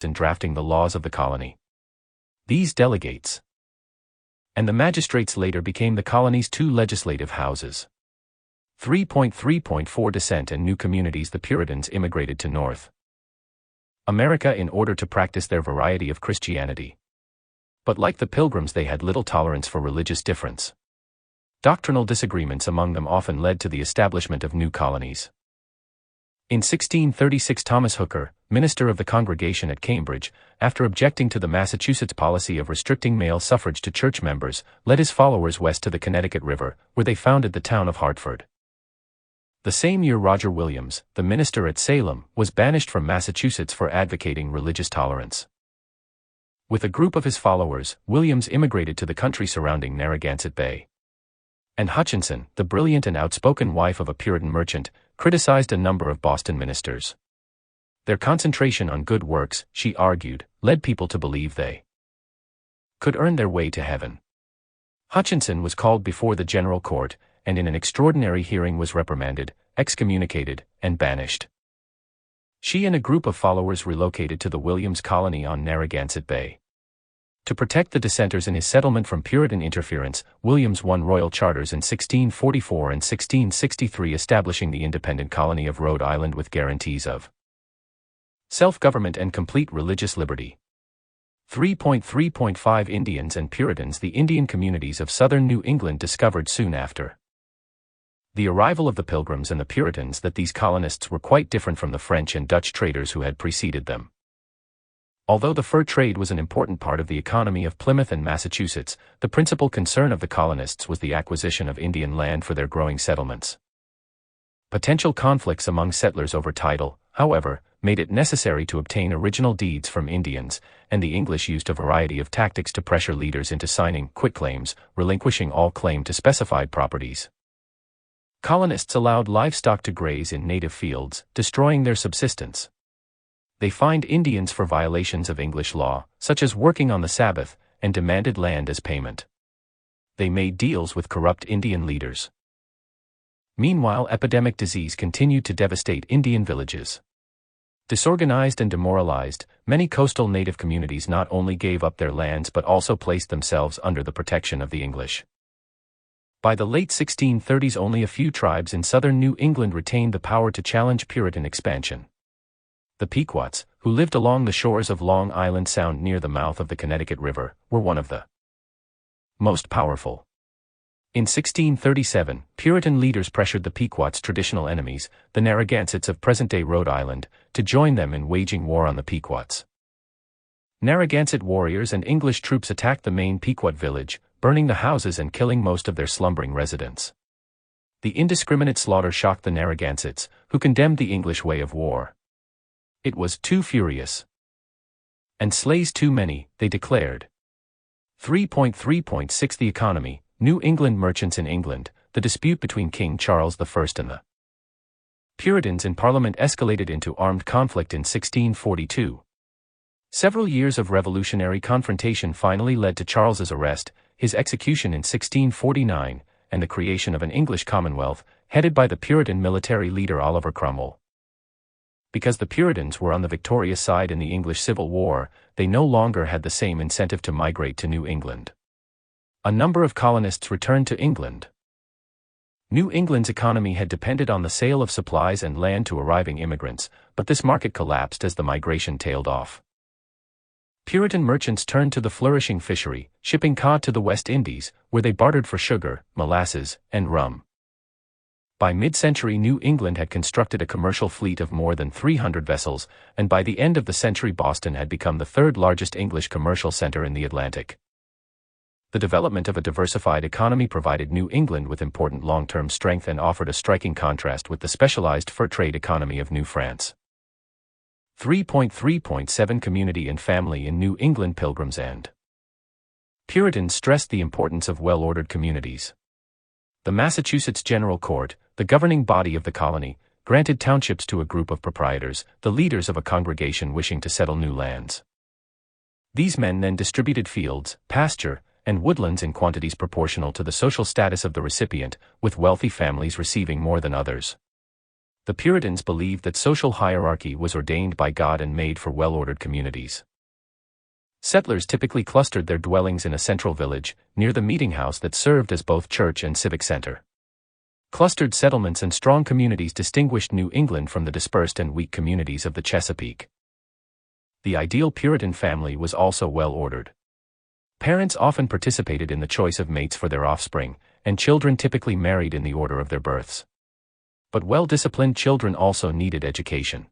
in drafting the laws of the colony. These delegates and the magistrates later became the colony's two legislative houses. 3.3.4 Descent and new communities. The Puritans immigrated to North America in order to practice their variety of Christianity. But like the Pilgrims, they had little tolerance for religious difference. Doctrinal disagreements among them often led to the establishment of new colonies. In 1636, Thomas Hooker, minister of the Congregation at Cambridge, after objecting to the Massachusetts policy of restricting male suffrage to church members, led his followers west to the Connecticut River, where they founded the town of Hartford. The same year, Roger Williams, the minister at Salem, was banished from Massachusetts for advocating religious tolerance. With a group of his followers, Williams immigrated to the country surrounding Narragansett Bay. And Hutchinson, the brilliant and outspoken wife of a Puritan merchant, criticized a number of Boston ministers. Their concentration on good works, she argued, led people to believe they could earn their way to heaven. Hutchinson was called before the General Court, and in an extraordinary hearing was reprimanded, excommunicated, and banished. She and a group of followers relocated to the Williams colony on Narragansett Bay. To protect the dissenters in his settlement from Puritan interference, Williams won royal charters in 1644 and 1663, establishing the independent colony of Rhode Island with guarantees of self-government and complete religious liberty. 3.3.5 Indians and Puritans. The Indian communities of southern New England discovered soon after the arrival of the Pilgrims and the Puritans that these colonists were quite different from the French and Dutch traders who had preceded them. Although the fur trade was an important part of the economy of Plymouth and Massachusetts, the principal concern of the colonists was the acquisition of Indian land for their growing settlements. Potential conflicts among settlers over title, however, made it necessary to obtain original deeds from Indians, and the English used a variety of tactics to pressure leaders into signing quitclaims, relinquishing all claim to specified properties. Colonists allowed livestock to graze in native fields, destroying their subsistence. They fined Indians for violations of English law, such as working on the Sabbath, and demanded land as payment. They made deals with corrupt Indian leaders. Meanwhile, epidemic disease continued to devastate Indian villages. Disorganized and demoralized, many coastal native communities not only gave up their lands but also placed themselves under the protection of the English. By the late 1630s, only a few tribes in southern New England retained the power to challenge Puritan expansion. The Pequots, who lived along the shores of Long Island Sound near the mouth of the Connecticut River, were one of the most powerful. In 1637, Puritan leaders pressured the Pequots' traditional enemies, the Narragansetts of present-day Rhode Island, to join them in waging war on the Pequots. Narragansett warriors and English troops attacked the main Pequot village, burning the houses and killing most of their slumbering residents. The indiscriminate slaughter shocked the Narragansetts, who condemned the English way of war. It was too furious and slays too many, they declared. 3.3.6 The economy. New England merchants in England. The dispute between King Charles I and the Puritans in Parliament escalated into armed conflict in 1642. Several years of revolutionary confrontation finally led to Charles's arrest, his execution in 1649, and the creation of an English Commonwealth, headed by the Puritan military leader Oliver Cromwell. Because the Puritans were on the victorious side in the English Civil War, they no longer had the same incentive to migrate to New England. A number of colonists returned to England. New England's economy had depended on the sale of supplies and land to arriving immigrants, but this market collapsed as the migration tailed off. Puritan merchants turned to the flourishing fishery, shipping cod to the West Indies, where they bartered for sugar, molasses, and rum. By mid-century, New England had constructed a commercial fleet of more than 300 vessels, and by the end of the century Boston had become the third largest English commercial center in the Atlantic. The development of a diversified economy provided New England with important long-term strength and offered a striking contrast with the specialized fur trade economy of New France. 3.3.7 Community and family in New England. Pilgrims and Puritans stressed the importance of well-ordered communities. The Massachusetts General Court, the governing body of the colony, granted townships to a group of proprietors, the leaders of a congregation wishing to settle new lands. These men then distributed fields, pasture, and woodlands in quantities proportional to the social status of the recipient, with wealthy families receiving more than others. The Puritans believed that social hierarchy was ordained by God and made for well-ordered communities. Settlers typically clustered their dwellings in a central village, near the meeting house that served as both church and civic center. Clustered settlements and strong communities distinguished New England from the dispersed and weak communities of the Chesapeake. The ideal Puritan family was also well-ordered. Parents often participated in the choice of mates for their offspring, and children typically married in the order of their births. But well-disciplined children also needed education.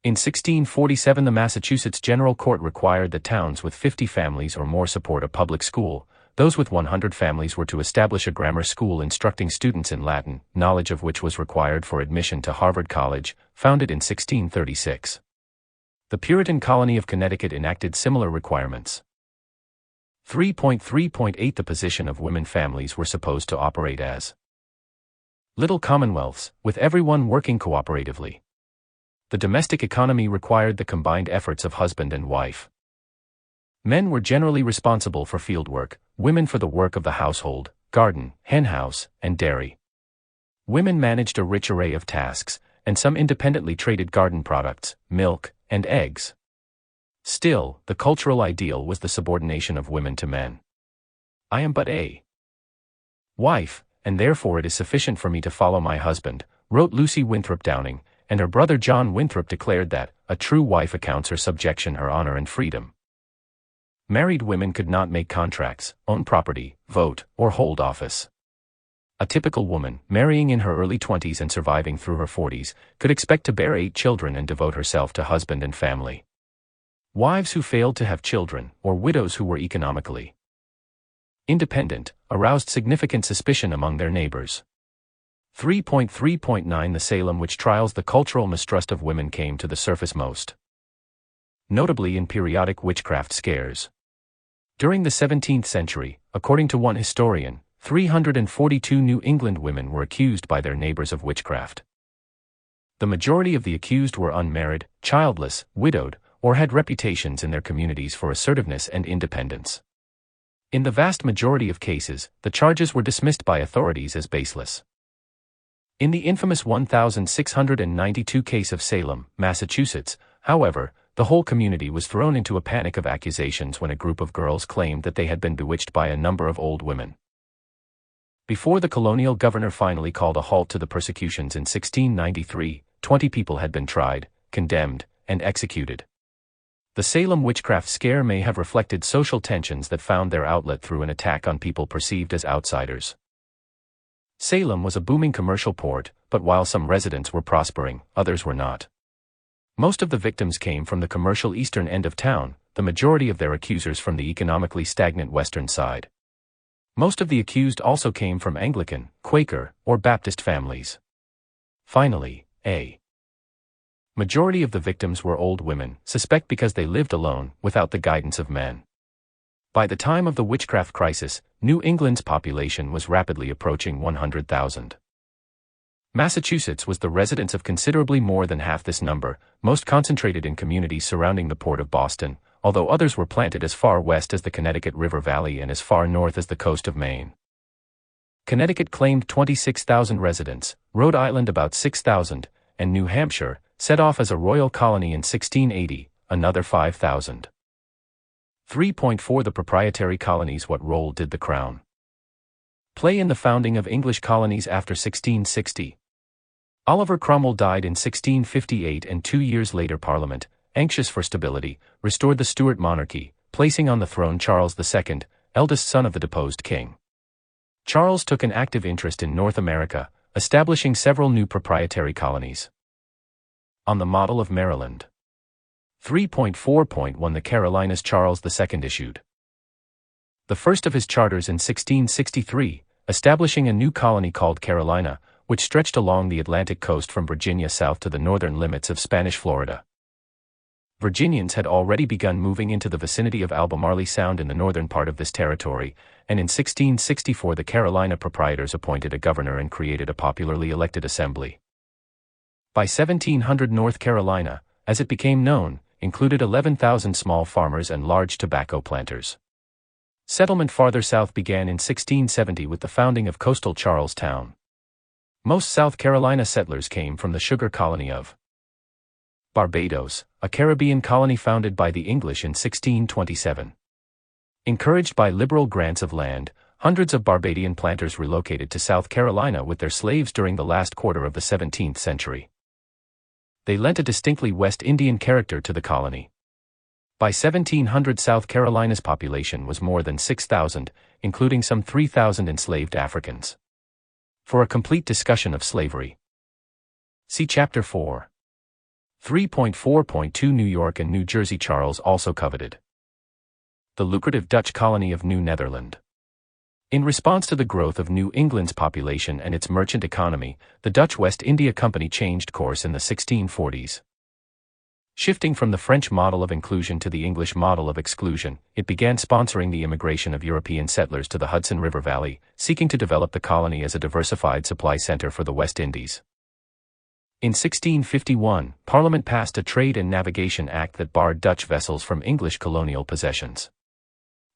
In 1647, the Massachusetts General Court required that towns with 50 families or more support a public school. Those with 100 families were to establish a grammar school instructing students in Latin, knowledge of which was required for admission to Harvard College, founded in 1636. The Puritan colony of Connecticut enacted similar requirements. 3.3.8 The position of women families were supposed to operate as little commonwealths, with everyone working cooperatively. The domestic economy required the combined efforts of husband and wife. Men were generally responsible for fieldwork, women for the work of the household, garden, henhouse, and dairy. Women managed a rich array of tasks, and some independently traded garden products, milk, and eggs. Still, the cultural ideal was the subordination of women to men. "I am but a wife, and therefore it is sufficient for me to follow my husband," wrote Lucy Winthrop Downing, and her brother John Winthrop declared that a true wife accounts her subjection, her honor, and freedom. Married women could not make contracts, own property, vote, or hold office. A typical woman, marrying in her early 20s and surviving through her 40s, could expect to bear 8 children and devote herself to husband and family. Wives who failed to have children, or widows who were economically independent, aroused significant suspicion among their neighbors. 3.3.9 The Salem witch trials. The cultural mistrust of women came to the surface most notably in periodic witchcraft scares. During the 17th century, according to one historian, 342 New England women were accused by their neighbors of witchcraft. The majority of the accused were unmarried, childless, widowed, or had reputations in their communities for assertiveness and independence. In the vast majority of cases, the charges were dismissed by authorities as baseless. In the infamous 1692 case of Salem, Massachusetts, however, the whole community was thrown into a panic of accusations when a group of girls claimed that they had been bewitched by a number of old women. Before the colonial governor finally called a halt to the persecutions in 1693, 20 people had been tried, condemned, and executed. The Salem witchcraft scare may have reflected social tensions that found their outlet through an attack on people perceived as outsiders. Salem was a booming commercial port, but while some residents were prospering, others were not. Most of the victims came from the commercial eastern end of town, the majority of their accusers from the economically stagnant western side. Most of the accused also came from Anglican, Quaker, or Baptist families. Finally, a majority of the victims were old women, suspect because they lived alone, without the guidance of men. By the time of the witchcraft crisis, New England's population was rapidly approaching 100,000. Massachusetts was the residence of considerably more than half this number, most concentrated in communities surrounding the port of Boston, although others were planted as far west as the Connecticut River Valley and as far north as the coast of Maine. Connecticut claimed 26,000 residents, Rhode Island about 6,000, and New Hampshire, set off as a royal colony in 1680, another 5,000. 3.4 The proprietary colonies. What role did the Crown play in the founding of English colonies after 1660? Oliver Cromwell died in 1658 and 2 years later Parliament, anxious for stability, restored the Stuart monarchy, placing on the throne Charles II, eldest son of the deposed king. Charles took an active interest in North America, establishing several new proprietary colonies. On the model of Maryland. 3.4.1 The Carolinas. Charles II issued the first of his charters in 1663, establishing a new colony called Carolina, which stretched along the Atlantic coast from Virginia south to the northern limits of Spanish Florida. Virginians had already begun moving into the vicinity of Albemarle Sound in the northern part of this territory, and in 1664 the Carolina proprietors appointed a governor and created a popularly elected assembly. By 1700 North Carolina, as it became known, included 11,000 small farmers and large tobacco planters. Settlement farther south began in 1670 with the founding of coastal Charlestown. Most South Carolina settlers came from the sugar colony of Barbados, a Caribbean colony founded by the English in 1627. Encouraged by liberal grants of land, hundreds of Barbadian planters relocated to South Carolina with their slaves during the last quarter of the 17th century. They lent a distinctly West Indian character to the colony. By 1700, South Carolina's population was more than 6,000, including some 3,000 enslaved Africans. For a complete discussion of slavery, see Chapter 4. 3.4.2 New York and New Jersey. Charles also coveted the lucrative Dutch colony of New Netherland. In response to the growth of New England's population and its merchant economy, the Dutch West India Company changed course in the 1640s. Shifting from the French model of inclusion to the English model of exclusion, it began sponsoring the immigration of European settlers to the Hudson River Valley, seeking to develop the colony as a diversified supply center for the West Indies. In 1651, Parliament passed a Trade and Navigation Act that barred Dutch vessels from English colonial possessions.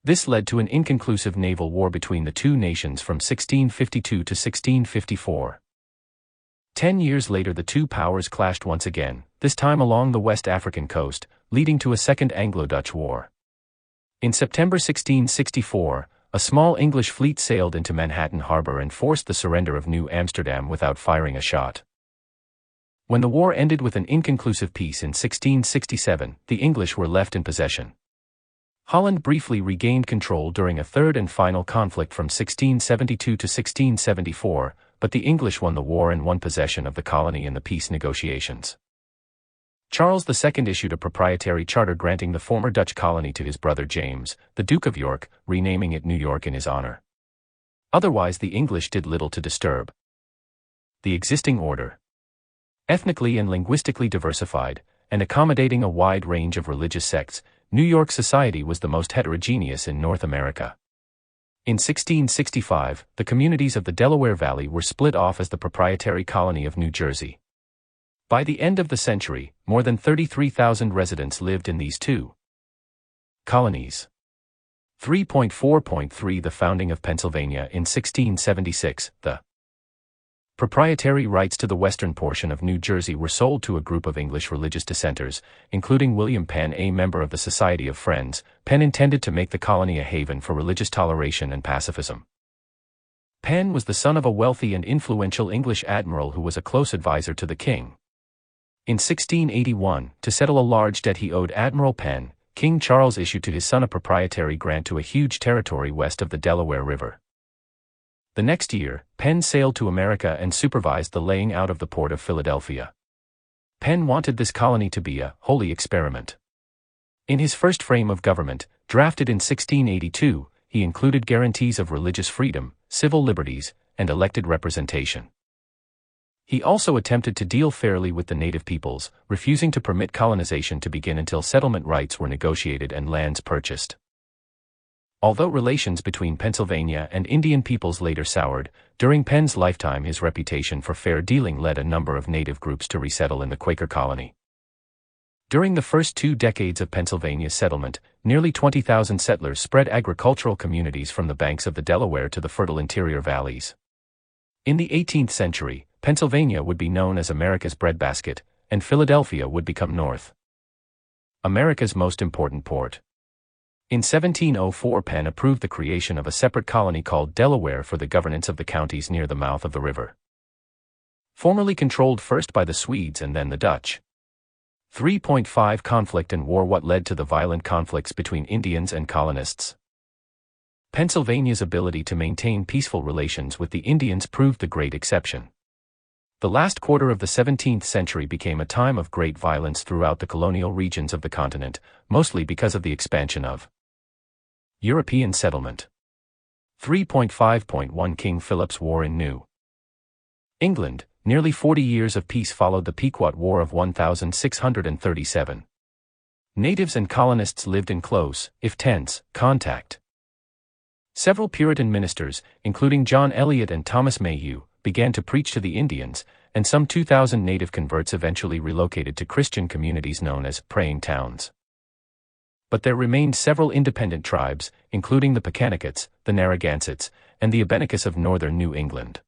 This led to an inconclusive naval war between the two nations from 1652 to 1654. 10 years later, the two powers clashed once again, this time along the West African coast, leading to a second Anglo-Dutch war. In September 1664, a small English fleet sailed into Manhattan Harbor and forced the surrender of New Amsterdam without firing a shot. When the war ended with an inconclusive peace in 1667, the English were left in possession. Holland briefly regained control during a third and final conflict from 1672 to 1674, but the English won the war and won possession of the colony in the peace negotiations. Charles II issued a proprietary charter granting the former Dutch colony to his brother James, the Duke of York, renaming it New York in his honor. Otherwise, the English did little to disturb the existing order. Ethnically and linguistically diversified, and accommodating a wide range of religious sects, New York society was the most heterogeneous in North America. In 1665, the communities of the Delaware Valley were split off as the proprietary colony of New Jersey. By the end of the century, more than 33,000 residents lived in these two colonies. 3.4.3 The founding of Pennsylvania in 1676, the proprietary rights to the western portion of New Jersey were sold to a group of English religious dissenters, including William Penn, a member of the Society of Friends. Penn intended to make the colony a haven for religious toleration and pacifism. Penn was the son of a wealthy and influential English admiral who was a close advisor to the king. In 1681, to settle a large debt he owed Admiral Penn, King Charles issued to his son a proprietary grant to a huge territory west of the Delaware River. The next year, Penn sailed to America and supervised the laying out of the port of Philadelphia. Penn wanted this colony to be a holy experiment. In his first frame of government, drafted in 1682, he included guarantees of religious freedom, civil liberties, and elected representation. He also attempted to deal fairly with the native peoples, refusing to permit colonization to begin until settlement rights were negotiated and lands purchased. Although relations between Pennsylvania and Indian peoples later soured, during Penn's lifetime his reputation for fair dealing led a number of native groups to resettle in the Quaker colony. During the first 2 decades of Pennsylvania's settlement, nearly 20,000 settlers spread agricultural communities from the banks of the Delaware to the fertile interior valleys. In the 18th century, Pennsylvania would be known as America's breadbasket, and Philadelphia would become North America's most important port. In 1704, Penn approved the creation of a separate colony called Delaware for the governance of the counties near the mouth of the river. Formerly controlled first by the Swedes and then the Dutch. 3.5 Conflict and war. What led to the violent conflicts between Indians and colonists? Pennsylvania's ability to maintain peaceful relations with the Indians proved the great exception. The last quarter of the 17th century became a time of great violence throughout the colonial regions of the continent, mostly because of the expansion of European settlement. 3.5.1 King Philip's War in New England. Nearly 40 years of peace followed the Pequot War of 1637. Natives and colonists lived in close, if tense, contact. Several Puritan ministers, including John Eliot and Thomas Mayhew, began to preach to the Indians, and some 2,000 native converts eventually relocated to Christian communities known as praying towns. But there remained several independent tribes, including the Pecanacots, the Narragansetts, and the Abenakis of northern New England.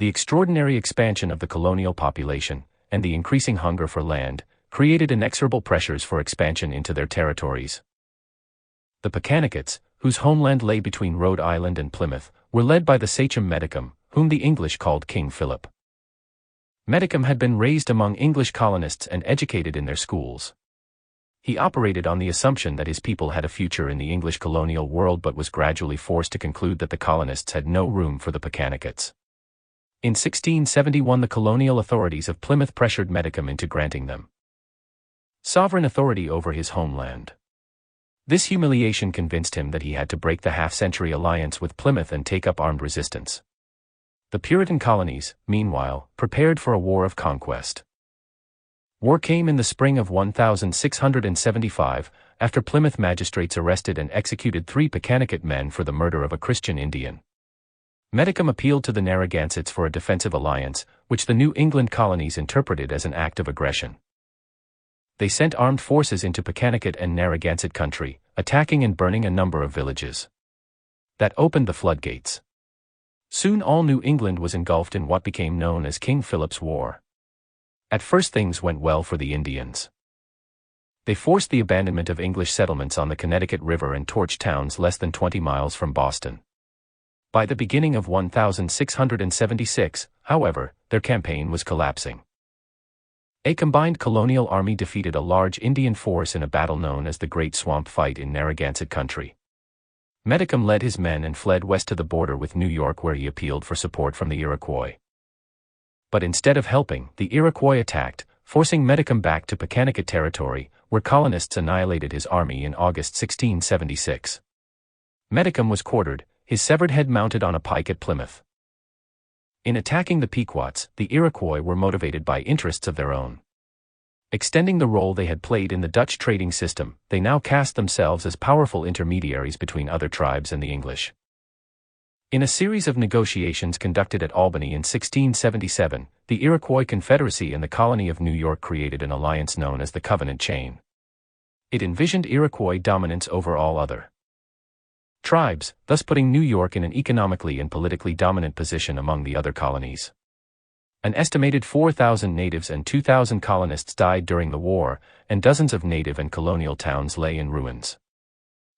The extraordinary expansion of the colonial population, and the increasing hunger for land, created inexorable pressures for expansion into their territories. The Pecanicots, whose homeland lay between Rhode Island and Plymouth, were led by the sachem Medicum, whom the English called King Philip. Medicum had been raised among English colonists and educated in their schools. He operated on the assumption that his people had a future in the English colonial world, but was gradually forced to conclude that the colonists had no room for the Pecanicots. In 1671 the colonial authorities of Plymouth pressured Medicum into granting them sovereign authority over his homeland. This humiliation convinced him that he had to break the half-century alliance with Plymouth and take up armed resistance. The Puritan colonies, meanwhile, prepared for a war of conquest. War came in the spring of 1675, after Plymouth magistrates arrested and executed 3 Pecanicots men for the murder of a Christian Indian. Medicum appealed to the Narragansetts for a defensive alliance, which the New England colonies interpreted as an act of aggression. They sent armed forces into Pecanicots and Narragansett country, attacking and burning a number of villages. That opened the floodgates. Soon all New England was engulfed in what became known as King Philip's War. At first things went well for the Indians. They forced the abandonment of English settlements on the Connecticut River and torched towns less than 20 miles from Boston. By the beginning of 1676, however, their campaign was collapsing. A combined colonial army defeated a large Indian force in a battle known as the Great Swamp Fight in Narragansett country. Medicum led his men and fled west to the border with New York, where he appealed for support from the Iroquois. But instead of helping, the Iroquois attacked, forcing Medicum back to Pecanicots territory, where colonists annihilated his army in August 1676. Medicum was quartered, his severed head mounted on a pike at Plymouth. In attacking the Pequots, the Iroquois were motivated by interests of their own. Extending the role they had played in the Dutch trading system, they now cast themselves as powerful intermediaries between other tribes and the English. In a series of negotiations conducted at Albany in 1677, the Iroquois Confederacy and the colony of New York created an alliance known as the Covenant Chain. It envisioned Iroquois dominance over all other tribes, thus putting New York in an economically and politically dominant position among the other colonies. An estimated 4,000 natives and 2,000 colonists died during the war, and dozens of native and colonial towns lay in ruins.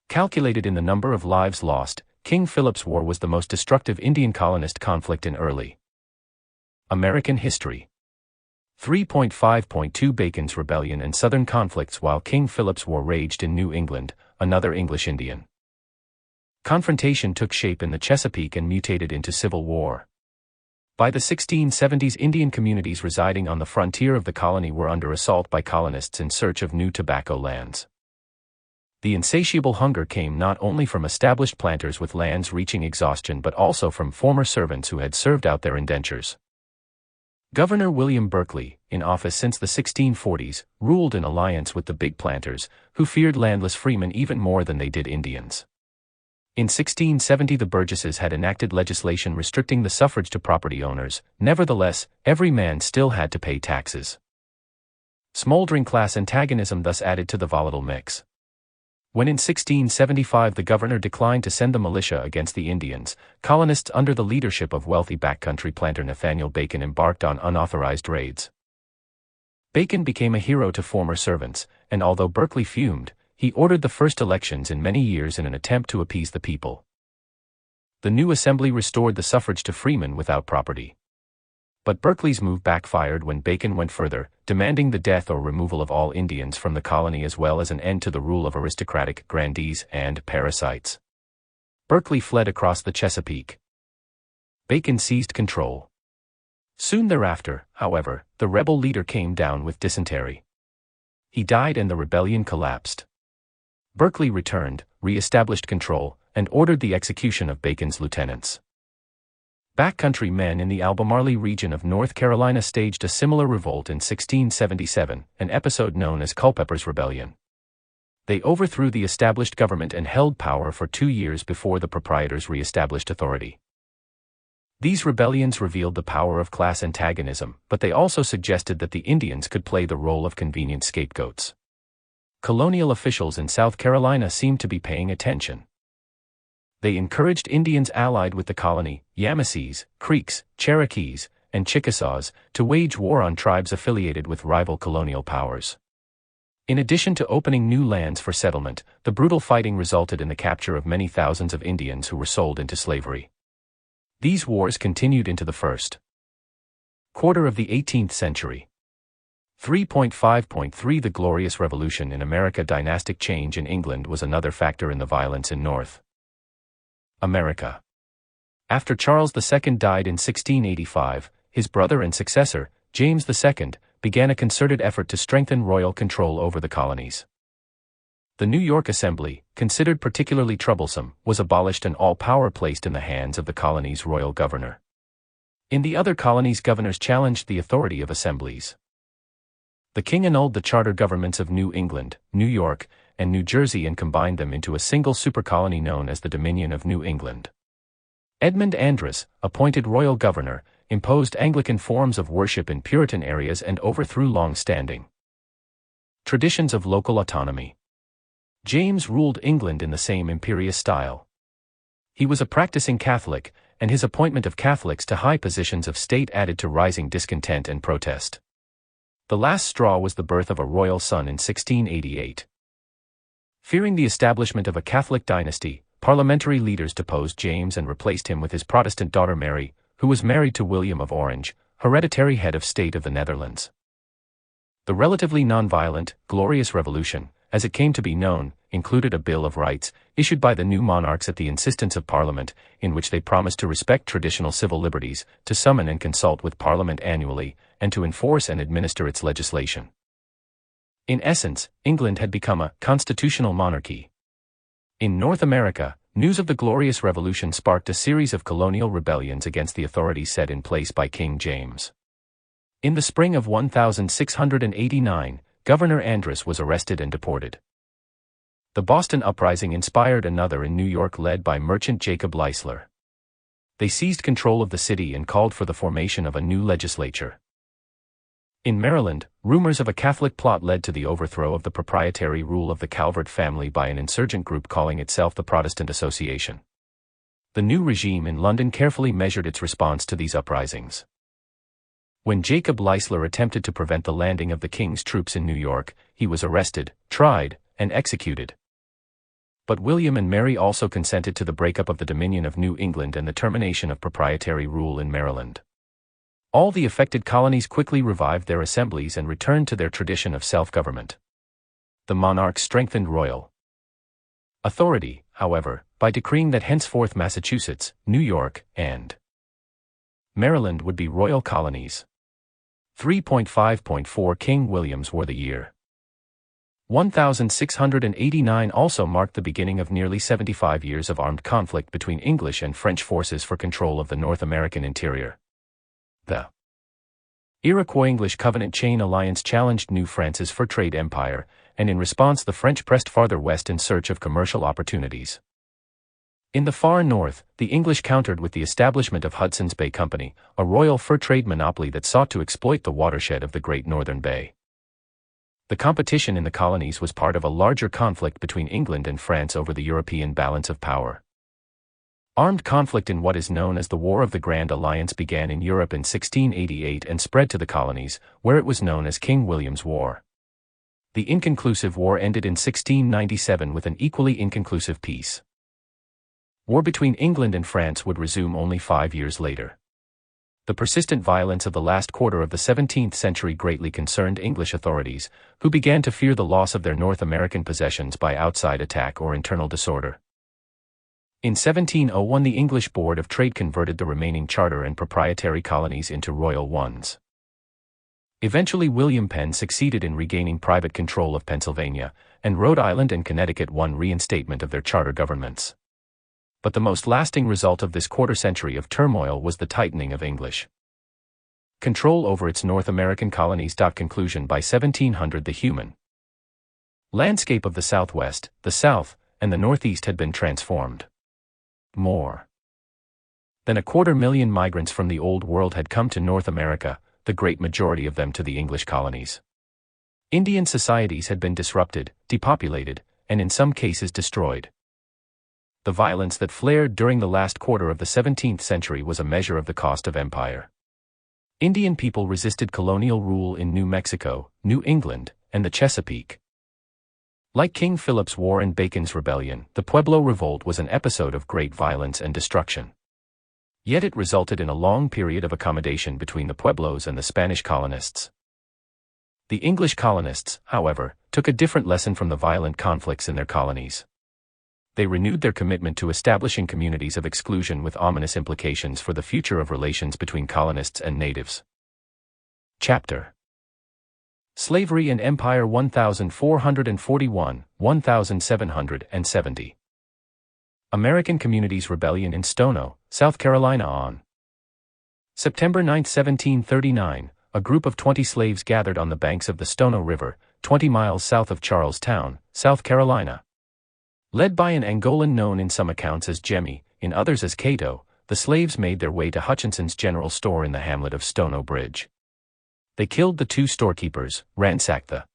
Calculated in the number of lives lost, King Philip's War was the most destructive Indian colonist conflict in early American history. 3.5.2 Bacon's Rebellion and Southern conflicts. While King Philip's War raged in New England, another English-Indian confrontation took shape in the Chesapeake and mutated into civil war. By the 1670s, Indian communities residing on the frontier of the colony were under assault by colonists in search of new tobacco lands. The insatiable hunger came not only from established planters with lands reaching exhaustion but also from former servants who had served out their indentures. Governor William Berkeley, in office since the 1640s, ruled in alliance with the big planters, who feared landless freemen even more than they did Indians. In 1670 the Burgesses had enacted legislation restricting the suffrage to property owners. Nevertheless, every man still had to pay taxes. Smoldering class antagonism thus added to the volatile mix. When in 1675 the governor declined to send the militia against the Indians, colonists under the leadership of wealthy backcountry planter Nathaniel Bacon embarked on unauthorized raids. Bacon became a hero to former servants, and although Berkeley fumed, he ordered the first elections in many years in an attempt to appease the people. The new assembly restored the suffrage to freemen without property. But Berkeley's move backfired when Bacon went further, demanding the death or removal of all Indians from the colony as well as an end to the rule of aristocratic grandees and parasites. Berkeley fled across the Chesapeake. Bacon seized control. Soon thereafter, however, the rebel leader came down with dysentery. He died and the rebellion collapsed. Berkeley returned, re-established control, and ordered the execution of Bacon's lieutenants. Backcountry men in the Albemarle region of North Carolina staged a similar revolt in 1677, an episode known as Culpeper's Rebellion. They overthrew the established government and held power for 2 years before the proprietors re-established authority. These rebellions revealed the power of class antagonism, but they also suggested that the Indians could play the role of convenient scapegoats. Colonial officials in South Carolina seemed to be paying attention. They encouraged Indians allied with the colony, Yamasees, Creeks, Cherokees, and Chickasaws, to wage war on tribes affiliated with rival colonial powers. In addition to opening new lands for settlement, the brutal fighting resulted in the capture of many thousands of Indians who were sold into slavery. These wars continued into the first quarter of the 18th century. 3.5.3 The Glorious Revolution in America. Dynastic change in England was another factor in the violence in North America. After Charles II died in 1685, his brother and successor, James II, began a concerted effort to strengthen royal control over the colonies. The New York Assembly, considered particularly troublesome, was abolished and all power placed in the hands of the colony's royal governor. In the other colonies, governors challenged the authority of assemblies. The king annulled the charter governments of New England, New York, and New Jersey and combined them into a single supercolony known as the Dominion of New England. Edmund Andros, appointed royal governor, imposed Anglican forms of worship in Puritan areas and overthrew long-standing traditions of local autonomy. James ruled England in the same imperious style. He was a practicing Catholic, and his appointment of Catholics to high positions of state added to rising discontent and protest. The last straw was the birth of a royal son in 1688. Fearing the establishment of a Catholic dynasty, parliamentary leaders deposed James and replaced him with his Protestant daughter Mary, who was married to William of Orange, hereditary head of state of the Netherlands. The relatively non-violent, Glorious Revolution, as it came to be known, included a Bill of Rights, issued by the new monarchs at the insistence of Parliament, in which they promised to respect traditional civil liberties, to summon and consult with Parliament annually, and to enforce and administer its legislation. In essence, England had become a constitutional monarchy. In North America, news of the Glorious Revolution sparked a series of colonial rebellions against the authorities set in place by King James. In the spring of 1689, Governor Andros was arrested and deported. The Boston Uprising inspired another in New York led by merchant Jacob Leisler. They seized control of the city and called for the formation of a new legislature. In Maryland, rumors of a Catholic plot led to the overthrow of the proprietary rule of the Calvert family by an insurgent group calling itself the Protestant Association. The new regime in London carefully measured its response to these uprisings. When Jacob Leisler attempted to prevent the landing of the king's troops in New York, he was arrested, tried, and executed. But William and Mary also consented to the breakup of the Dominion of New England and the termination of proprietary rule in Maryland. All the affected colonies quickly revived their assemblies and returned to their tradition of self-government. The monarchs strengthened royal authority, however, by decreeing that henceforth Massachusetts, New York, and Maryland would be royal colonies. 3.5.4 King William's War. The year 1689 also marked the beginning of nearly 75 years of armed conflict between English and French forces for control of the North American interior. The Iroquois-English Covenant Chain Alliance challenged New France's fur trade empire, and in response the French pressed farther west in search of commercial opportunities. In the far north, the English countered with the establishment of Hudson's Bay Company, a royal fur trade monopoly that sought to exploit the watershed of the Great Northern Bay. The competition in the colonies was part of a larger conflict between England and France over the European balance of power. Armed conflict in what is known as the War of the Grand Alliance began in Europe in 1688 and spread to the colonies, where it was known as King William's War. The inconclusive war ended in 1697 with an equally inconclusive peace. War between England and France would resume only 5 years later. The persistent violence of the last quarter of the 17th century greatly concerned English authorities, who began to fear the loss of their North American possessions by outside attack or internal disorder. In 1701 the English Board of Trade converted the remaining charter and proprietary colonies into royal ones. Eventually William Penn succeeded in regaining private control of Pennsylvania, and Rhode Island and Connecticut won reinstatement of their charter governments. But the most lasting result of this quarter-century of turmoil was the tightening of English control over its North American colonies. Conclusion by 1700 the human landscape of the Southwest, the South, and the Northeast had been transformed. More than 250,000 migrants from the Old World had come to North America, the great majority of them to the English colonies. Indian societies had been disrupted, depopulated, and in some cases destroyed. The violence that flared during the last quarter of the 17th century was a measure of the cost of empire. Indian people resisted colonial rule in New Mexico, New England, and the Chesapeake. Like King Philip's War and Bacon's Rebellion, the Pueblo Revolt was an episode of great violence and destruction. Yet it resulted in a long period of accommodation between the Pueblos and the Spanish colonists. The English colonists, however, took a different lesson from the violent conflicts in their colonies. They renewed their commitment to establishing communities of exclusion with ominous implications for the future of relations between colonists and natives. Chapter: Slavery and Empire 1441–1770. American Communities Rebellion in Stono, South Carolina on September 9, 1739, a group of 20 slaves gathered on the banks of the Stono River, 20 miles south of Charlestown, South Carolina. Led by an Angolan known in some accounts as Jemmy, in others as Cato, the slaves made their way to Hutchinson's general store in the hamlet of Stono Bridge. They killed the 2 storekeepers, ransacked the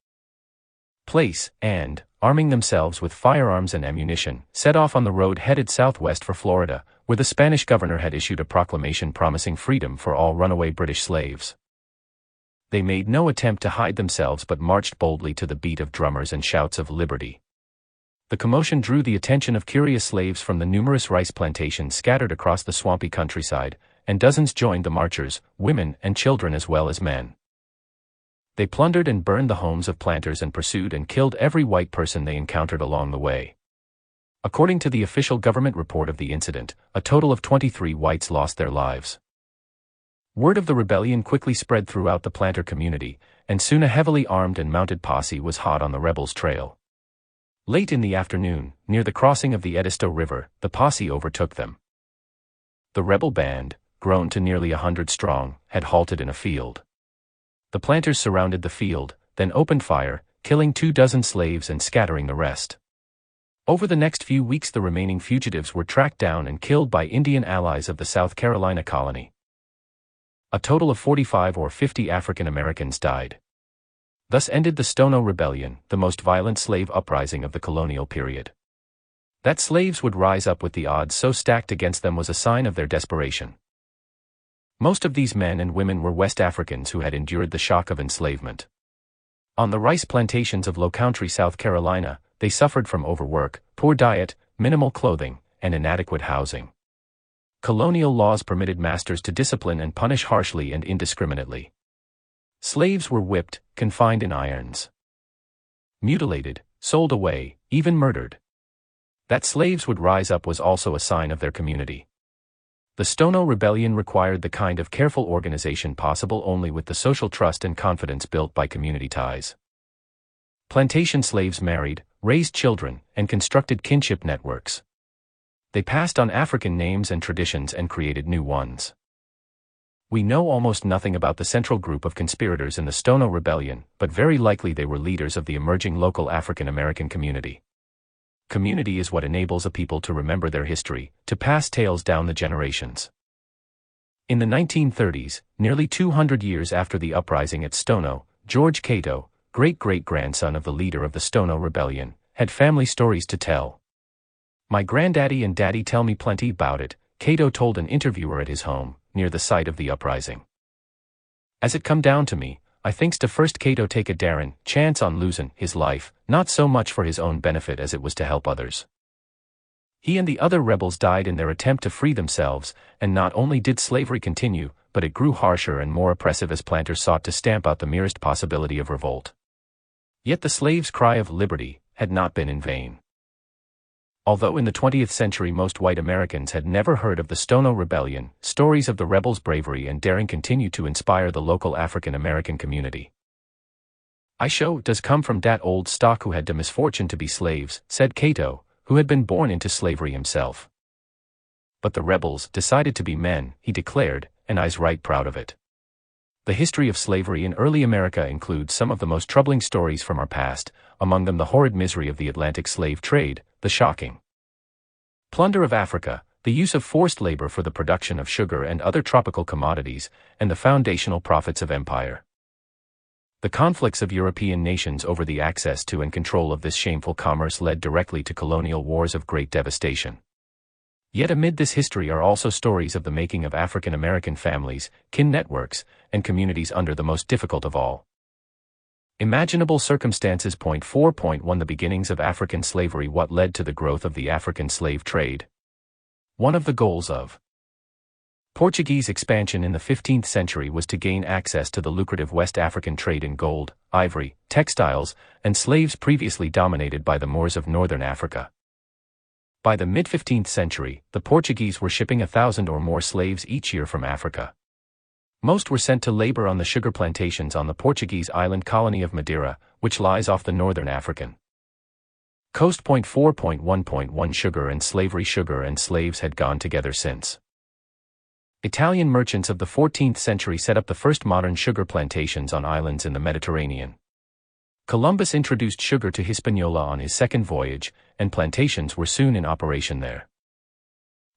place, and, arming themselves with firearms and ammunition, set off on the road headed southwest for Florida, where the Spanish governor had issued a proclamation promising freedom for all runaway British slaves. They made no attempt to hide themselves but marched boldly to the beat of drummers and shouts of liberty. The commotion drew the attention of curious slaves from the numerous rice plantations scattered across the swampy countryside, and dozens joined the marchers, women and children as well as men. They plundered and burned the homes of planters and pursued and killed every white person they encountered along the way. According to the official government report of the incident, a total of 23 whites lost their lives. Word of the rebellion quickly spread throughout the planter community, and soon a heavily armed and mounted posse was hot on the rebels' trail. Late in the afternoon, near the crossing of the Edisto River, the posse overtook them. The rebel band, grown to nearly 100 strong, had halted in a field. The planters surrounded the field, then opened fire, killing 24 slaves and scattering the rest. Over the next few weeks the remaining fugitives were tracked down and killed by Indian allies of the South Carolina colony. A total of 45 or 50 African Americans died. Thus ended the Stono Rebellion, the most violent slave uprising of the colonial period. That slaves would rise up with the odds so stacked against them was a sign of their desperation. Most of these men and women were West Africans who had endured the shock of enslavement. On the rice plantations of low-country South Carolina, they suffered from overwork, poor diet, minimal clothing, and inadequate housing. Colonial laws permitted masters to discipline and punish harshly and indiscriminately. Slaves were whipped, confined in irons, mutilated, sold away, even murdered. That slaves would rise up was also a sign of their community. The Stono Rebellion required the kind of careful organization possible only with the social trust and confidence built by community ties. Plantation slaves married, raised children, and constructed kinship networks. They passed on African names and traditions and created new ones. We know almost nothing about the central group of conspirators in the Stono Rebellion, but very likely they were leaders of the emerging local African American community. Community is what enables a people to remember their history, to pass tales down the generations. In the 1930s, nearly 200 years after the uprising at Stono, George Cato, great-great-grandson of the leader of the Stono Rebellion, had family stories to tell. "My granddaddy and daddy tell me plenty about it," Cato told an interviewer at his home, near the site of the uprising. "As it come down to me, I thinks to first Cato take a darin' chance on losin' his life, not so much for his own benefit as it was to help others. He and the other rebels died in their attempt to free themselves, and not only did slavery continue, but it grew harsher and more oppressive as planters sought to stamp out the merest possibility of revolt. Yet the slaves' cry of liberty had not been in vain." Although in the 20th century most white Americans had never heard of the Stono Rebellion, stories of the rebels' bravery and daring continue to inspire the local African American community. "I show does come from dat old stock who had de misfortune to be slaves," said Cato, who had been born into slavery himself. "But the rebels decided to be men," he declared, "and I's right proud of it." The history of slavery in early America includes some of the most troubling stories from our past, among them the horrid misery of the Atlantic slave trade, the shocking plunder of Africa, the use of forced labor for the production of sugar and other tropical commodities, and the foundational profits of empire. The conflicts of European nations over the access to and control of this shameful commerce led directly to colonial wars of great devastation. Yet amid this history are also stories of the making of African American families, kin networks, and communities under the most difficult of all imaginable circumstances. 4.1 The beginnings of African slavery. What led to the growth of the African slave trade? One of the goals of Portuguese expansion in the 15th century was to gain access to the lucrative West African trade in gold, ivory, textiles, and slaves previously dominated by the Moors of northern Africa. By the mid-15th century, the Portuguese were shipping 1,000 or more slaves each year from Africa. Most were sent to labor on the sugar plantations on the Portuguese island colony of Madeira, which lies off the northern African coast. 4.1.1 Sugar and slavery. Sugar and slaves had gone together since Italian merchants of the 14th century set up the first modern sugar plantations on islands in the Mediterranean. Columbus introduced sugar to Hispaniola on his second voyage, and plantations were soon in operation there.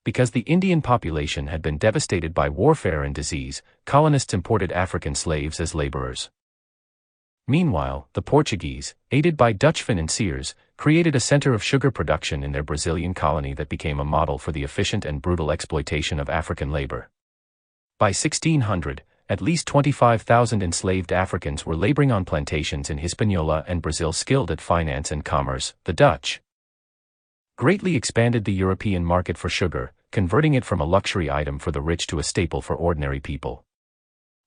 Because the Indian population had been devastated by warfare and disease, colonists imported African slaves as laborers. Meanwhile, the Portuguese, aided by Dutch financiers, created a center of sugar production in their Brazilian colony that became a model for the efficient and brutal exploitation of African labor. By 1600, at least 25,000 enslaved Africans were laboring on plantations in Hispaniola and Brazil. Skilled at finance and commerce, the Dutch greatly expanded the European market for sugar, converting it from a luxury item for the rich to a staple for ordinary people.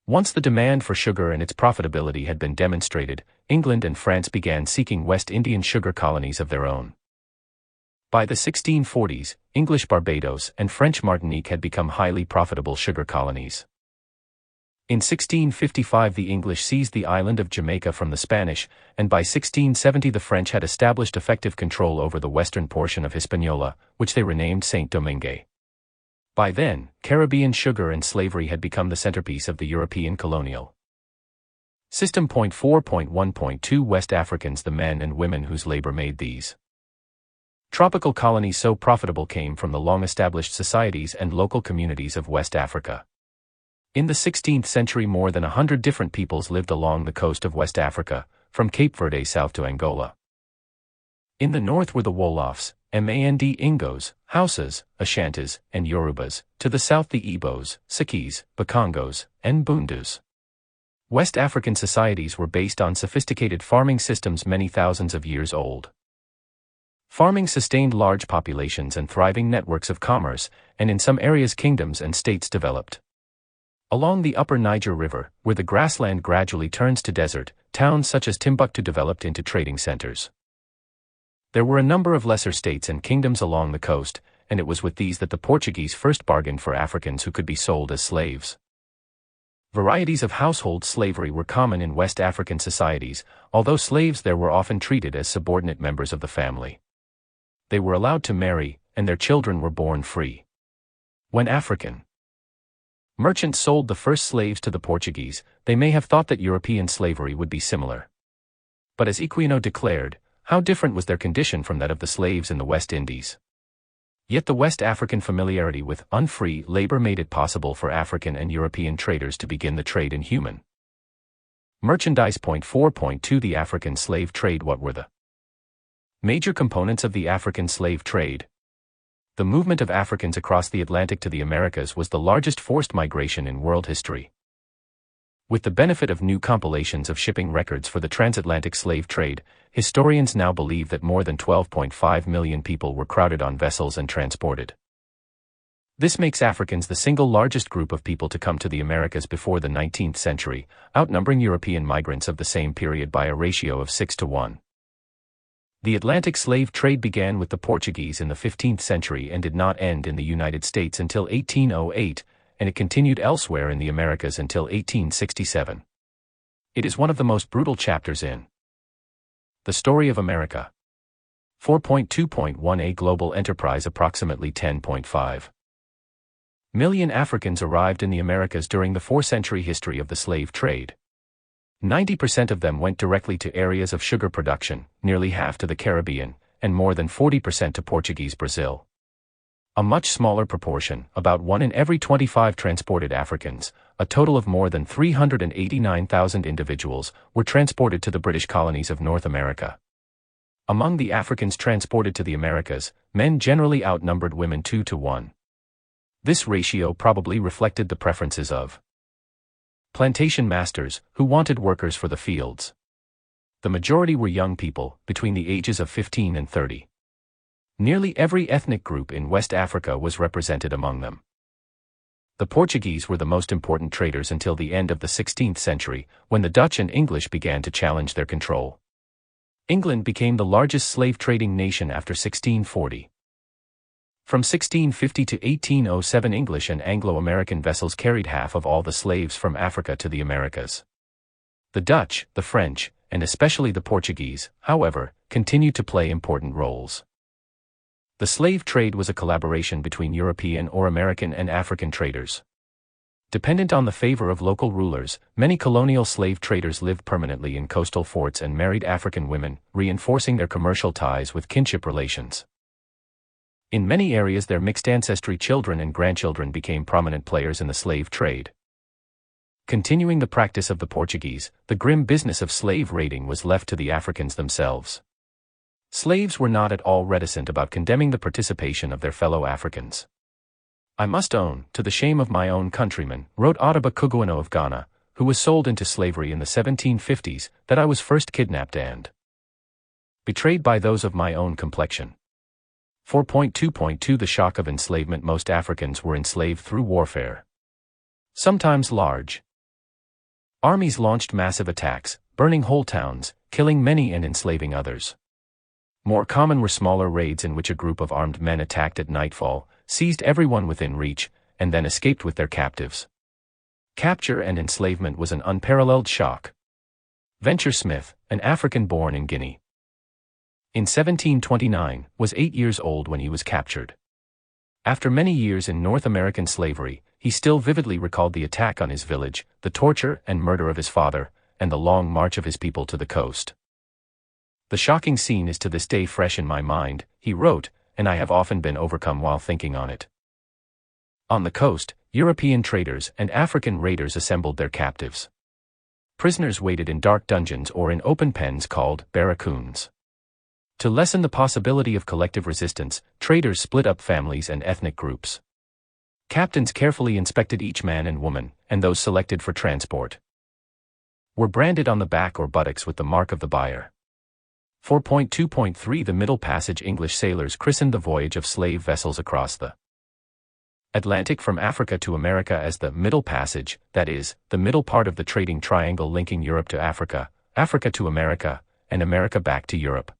Once the demand for sugar and its profitability had been demonstrated, England and France began seeking West Indian sugar colonies of their own. By the 1640s, English Barbados and French Martinique had become highly profitable sugar colonies. In 1655 the English seized the island of Jamaica from the Spanish, and by 1670 the French had established effective control over the western portion of Hispaniola, which they renamed Saint-Domingue. By then, Caribbean sugar and slavery had become the centerpiece of the European colonial system. 4.1.2 West Africans. The men and women whose labor made these tropical colonies so profitable came from the long-established societies and local communities of West Africa. In the 16th century more than 100 different peoples lived along the coast of West Africa, from Cape Verde south to Angola. In the north were the Wolofs, Ingos, Hausas, Ashantis, and Yorubas, to the south the Igbos, Sikis, Bakongos, and Bundus. West African societies were based on sophisticated farming systems many thousands of years old. Farming sustained large populations and thriving networks of commerce, and in some areas kingdoms and states developed. Along the upper Niger River, where the grassland gradually turns to desert, towns such as Timbuktu developed into trading centers. There were a number of lesser states and kingdoms along the coast, and it was with these that the Portuguese first bargained for Africans who could be sold as slaves. Varieties of household slavery were common in West African societies, although slaves there were often treated as subordinate members of the family. They were allowed to marry, and their children were born free. When African merchants sold the first slaves to the Portuguese, they may have thought that European slavery would be similar. But as Equiano declared, how different was their condition from that of the slaves in the West Indies? Yet the West African familiarity with unfree labor made it possible for African and European traders to begin the trade in human merchandise. 4.2 The African slave trade. What were the major components of the African slave trade? The movement of Africans across the Atlantic to the Americas was the largest forced migration in world history. With the benefit of new compilations of shipping records for the transatlantic slave trade, historians now believe that more than 12.5 million people were crowded on vessels and transported. This makes Africans the single largest group of people to come to the Americas before the 19th century, outnumbering European migrants of the same period by a ratio of 6 to 1. The Atlantic slave trade began with the Portuguese in the 15th century and did not end in the United States until 1808, and it continued elsewhere in the Americas until 1867. It is one of the most brutal chapters in the story of America. 4.2.1 A global enterprise. Approximately 10.5 million Africans arrived in the Americas during the 4-century history of the slave trade. 90% of them went directly to areas of sugar production, nearly half to the Caribbean, and more than 40% to Portuguese Brazil. A much smaller proportion, about 1 in every 25 transported Africans, a total of more than 389,000 individuals, were transported to the British colonies of North America. Among the Africans transported to the Americas, men generally outnumbered women 2 to 1. This ratio probably reflected the preferences of plantation masters, who wanted workers for the fields. The majority were young people, between the ages of 15 and 30. Nearly every ethnic group in West Africa was represented among them. The Portuguese were the most important traders until the end of the 16th century, when the Dutch and English began to challenge their control. England became the largest slave-trading nation after 1640. From 1650 to 1807, English and Anglo-American vessels carried half of all the slaves from Africa to the Americas. The Dutch, the French, and especially the Portuguese, however, continued to play important roles. The slave trade was a collaboration between European or American and African traders. Dependent on the favor of local rulers, many colonial slave traders lived permanently in coastal forts and married African women, reinforcing their commercial ties with kinship relations. In many areas, their mixed ancestry children and grandchildren became prominent players in the slave trade. Continuing the practice of the Portuguese, the grim business of slave raiding was left to the Africans themselves. Slaves were not at all reticent about condemning the participation of their fellow Africans. "I must own, to the shame of my own countrymen," wrote Ottobah Cugoano of Ghana, who was sold into slavery in the 1750s, "that I was first kidnapped and betrayed by those of my own complexion." 4.2.2 The shock of enslavement. Most Africans were enslaved through warfare. Sometimes large armies launched massive attacks, burning whole towns, killing many and enslaving others. More common were smaller raids in which a group of armed men attacked at nightfall, seized everyone within reach, and then escaped with their captives. Capture and enslavement was an unparalleled shock. Venture Smith, an African born in Guinea in 1729, was 8 years old when he was captured. After many years in North American slavery, he still vividly recalled the attack on his village, the torture and murder of his father, and the long march of his people to the coast. "The shocking scene is to this day fresh in my mind," he wrote, "and I have often been overcome while thinking on it." On the coast, European traders and African raiders assembled their captives. Prisoners waited in dark dungeons or in open pens called barracoons. To lessen the possibility of collective resistance, traders split up families and ethnic groups. Captains carefully inspected each man and woman, and those selected for transport were branded on the back or buttocks with the mark of the buyer. 4.2.3 The Middle Passage. English sailors christened the voyage of slave vessels across the Atlantic from Africa to America as the Middle Passage, that is, the middle part of the trading triangle linking Europe to Africa, Africa to America, and America back to Europe.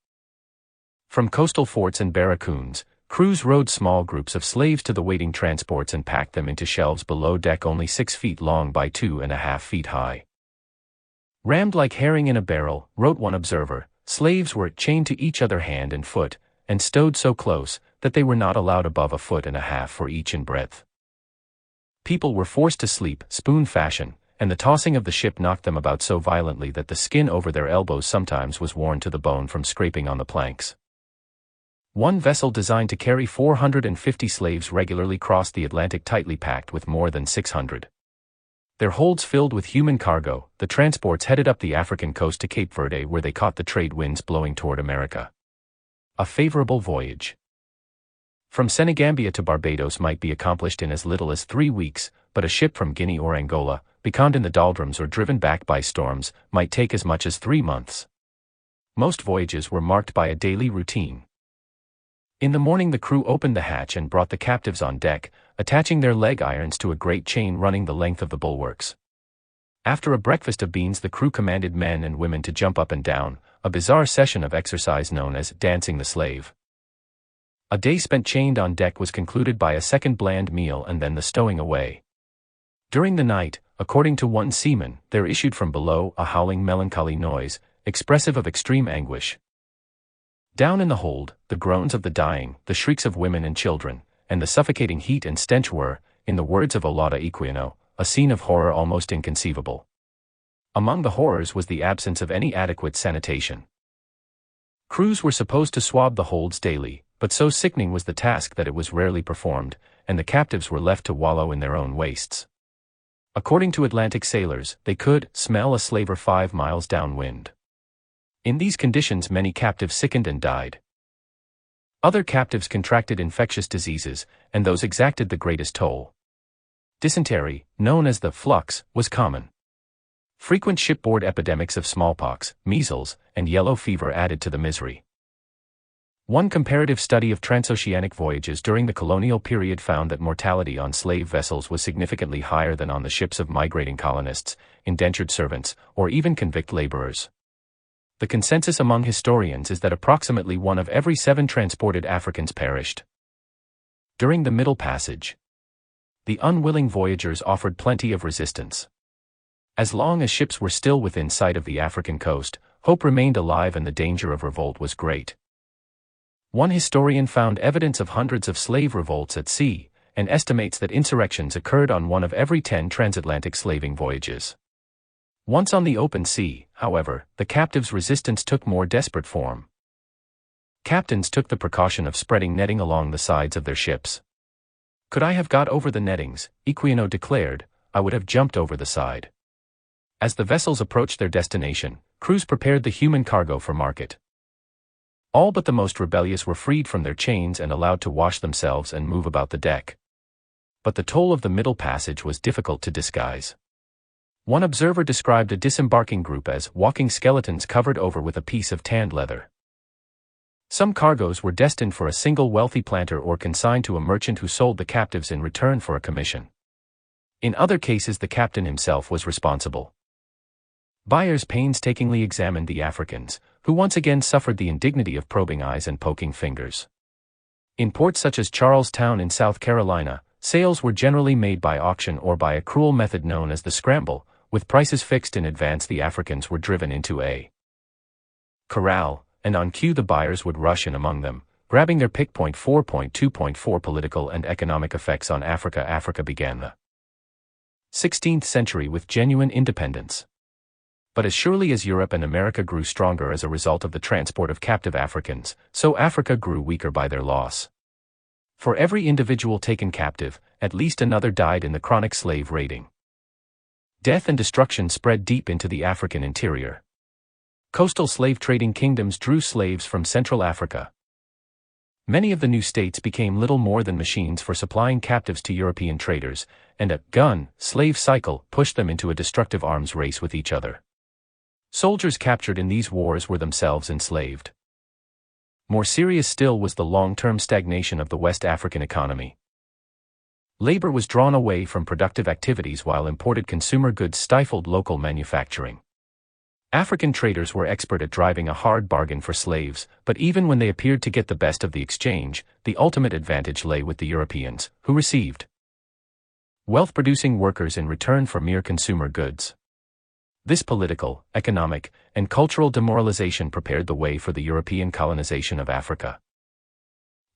From coastal forts and barracoons, crews rowed small groups of slaves to the waiting transports and packed them into shelves below deck, only 6 feet long by 2.5 feet high. "Rammed like herring in a barrel," wrote one observer, slaves were chained to each other hand and foot, and stowed so close that they were not allowed above 1.5 feet for each in breadth. People were forced to sleep spoon fashion, and the tossing of the ship knocked them about so violently that the skin over their elbows sometimes was worn to the bone from scraping on the planks. One vessel designed to carry 450 slaves regularly crossed the Atlantic, tightly packed with more than 600. Their holds filled with human cargo, the transports headed up the African coast to Cape Verde, where they caught the trade winds blowing toward America. A favorable voyage from Senegambia to Barbados might be accomplished in as little as 3 weeks, but a ship from Guinea or Angola, becalmed in the doldrums or driven back by storms, might take as much as 3 months. Most voyages were marked by a daily routine. In the morning, the crew opened the hatch and brought the captives on deck, attaching their leg irons to a great chain running the length of the bulwarks. After a breakfast of beans, the crew commanded men and women to jump up and down, a bizarre session of exercise known as dancing the slave. A day spent chained on deck was concluded by a second bland meal and then the stowing away. During the night, according to one seaman, there issued from below a howling, melancholy noise, expressive of extreme anguish. Down in the hold, the groans of the dying, the shrieks of women and children, and the suffocating heat and stench were, in the words of Olaudah Equiano, a scene of horror almost inconceivable. Among the horrors was the absence of any adequate sanitation. Crews were supposed to swab the holds daily, but so sickening was the task that it was rarely performed, and the captives were left to wallow in their own wastes. According to Atlantic sailors, they could smell a slaver 5 miles downwind. In these conditions many captives sickened and died. Other captives contracted infectious diseases, and those exacted the greatest toll. Dysentery, known as the flux, was common. Frequent shipboard epidemics of smallpox, measles, and yellow fever added to the misery. One comparative study of transoceanic voyages during the colonial period found that mortality on slave vessels was significantly higher than on the ships of migrating colonists, indentured servants, or even convict laborers. The consensus among historians is that approximately 1 of every 7 transported Africans perished. During the Middle Passage, the unwilling voyagers offered plenty of resistance. As long as ships were still within sight of the African coast, hope remained alive and the danger of revolt was great. One historian found evidence of hundreds of slave revolts at sea, and estimates that insurrections occurred on 1 of every 10 transatlantic slaving voyages. Once on the open sea, however, the captives' resistance took more desperate form. Captains took the precaution of spreading netting along the sides of their ships. "Could I have got over the nettings," Equiano declared, "I would have jumped over the side." As the vessels approached their destination, crews prepared the human cargo for market. All but the most rebellious were freed from their chains and allowed to wash themselves and move about the deck. But the toll of the Middle Passage was difficult to disguise. One observer described a disembarking group as walking skeletons covered over with a piece of tanned leather. Some cargoes were destined for a single wealthy planter or consigned to a merchant who sold the captives in return for a commission. In other cases the captain himself was responsible. Buyers painstakingly examined the Africans, who once again suffered the indignity of probing eyes and poking fingers. In ports such as Charlestown in South Carolina, sales were generally made by auction or by a cruel method known as the scramble. With prices fixed in advance, the Africans were driven into a corral, and on cue the buyers would rush in among them, grabbing their pick. 4.2.4 Political and economic effects on Africa. Africa began the 16th century with genuine independence. But as surely as Europe and America grew stronger as a result of the transport of captive Africans, so Africa grew weaker by their loss. For every individual taken captive, at least another died in the chronic slave raiding. Death and destruction spread deep into the African interior. Coastal slave-trading kingdoms drew slaves from Central Africa. Many of the new states became little more than machines for supplying captives to European traders, and a gun-slave cycle pushed them into a destructive arms race with each other. Soldiers captured in these wars were themselves enslaved. More serious still was the long-term stagnation of the West African economy. Labor was drawn away from productive activities while imported consumer goods stifled local manufacturing. African traders were expert at driving a hard bargain for slaves, but even when they appeared to get the best of the exchange, the ultimate advantage lay with the Europeans, who received wealth-producing workers in return for mere consumer goods. This political, economic, and cultural demoralization prepared the way for the European colonization of Africa.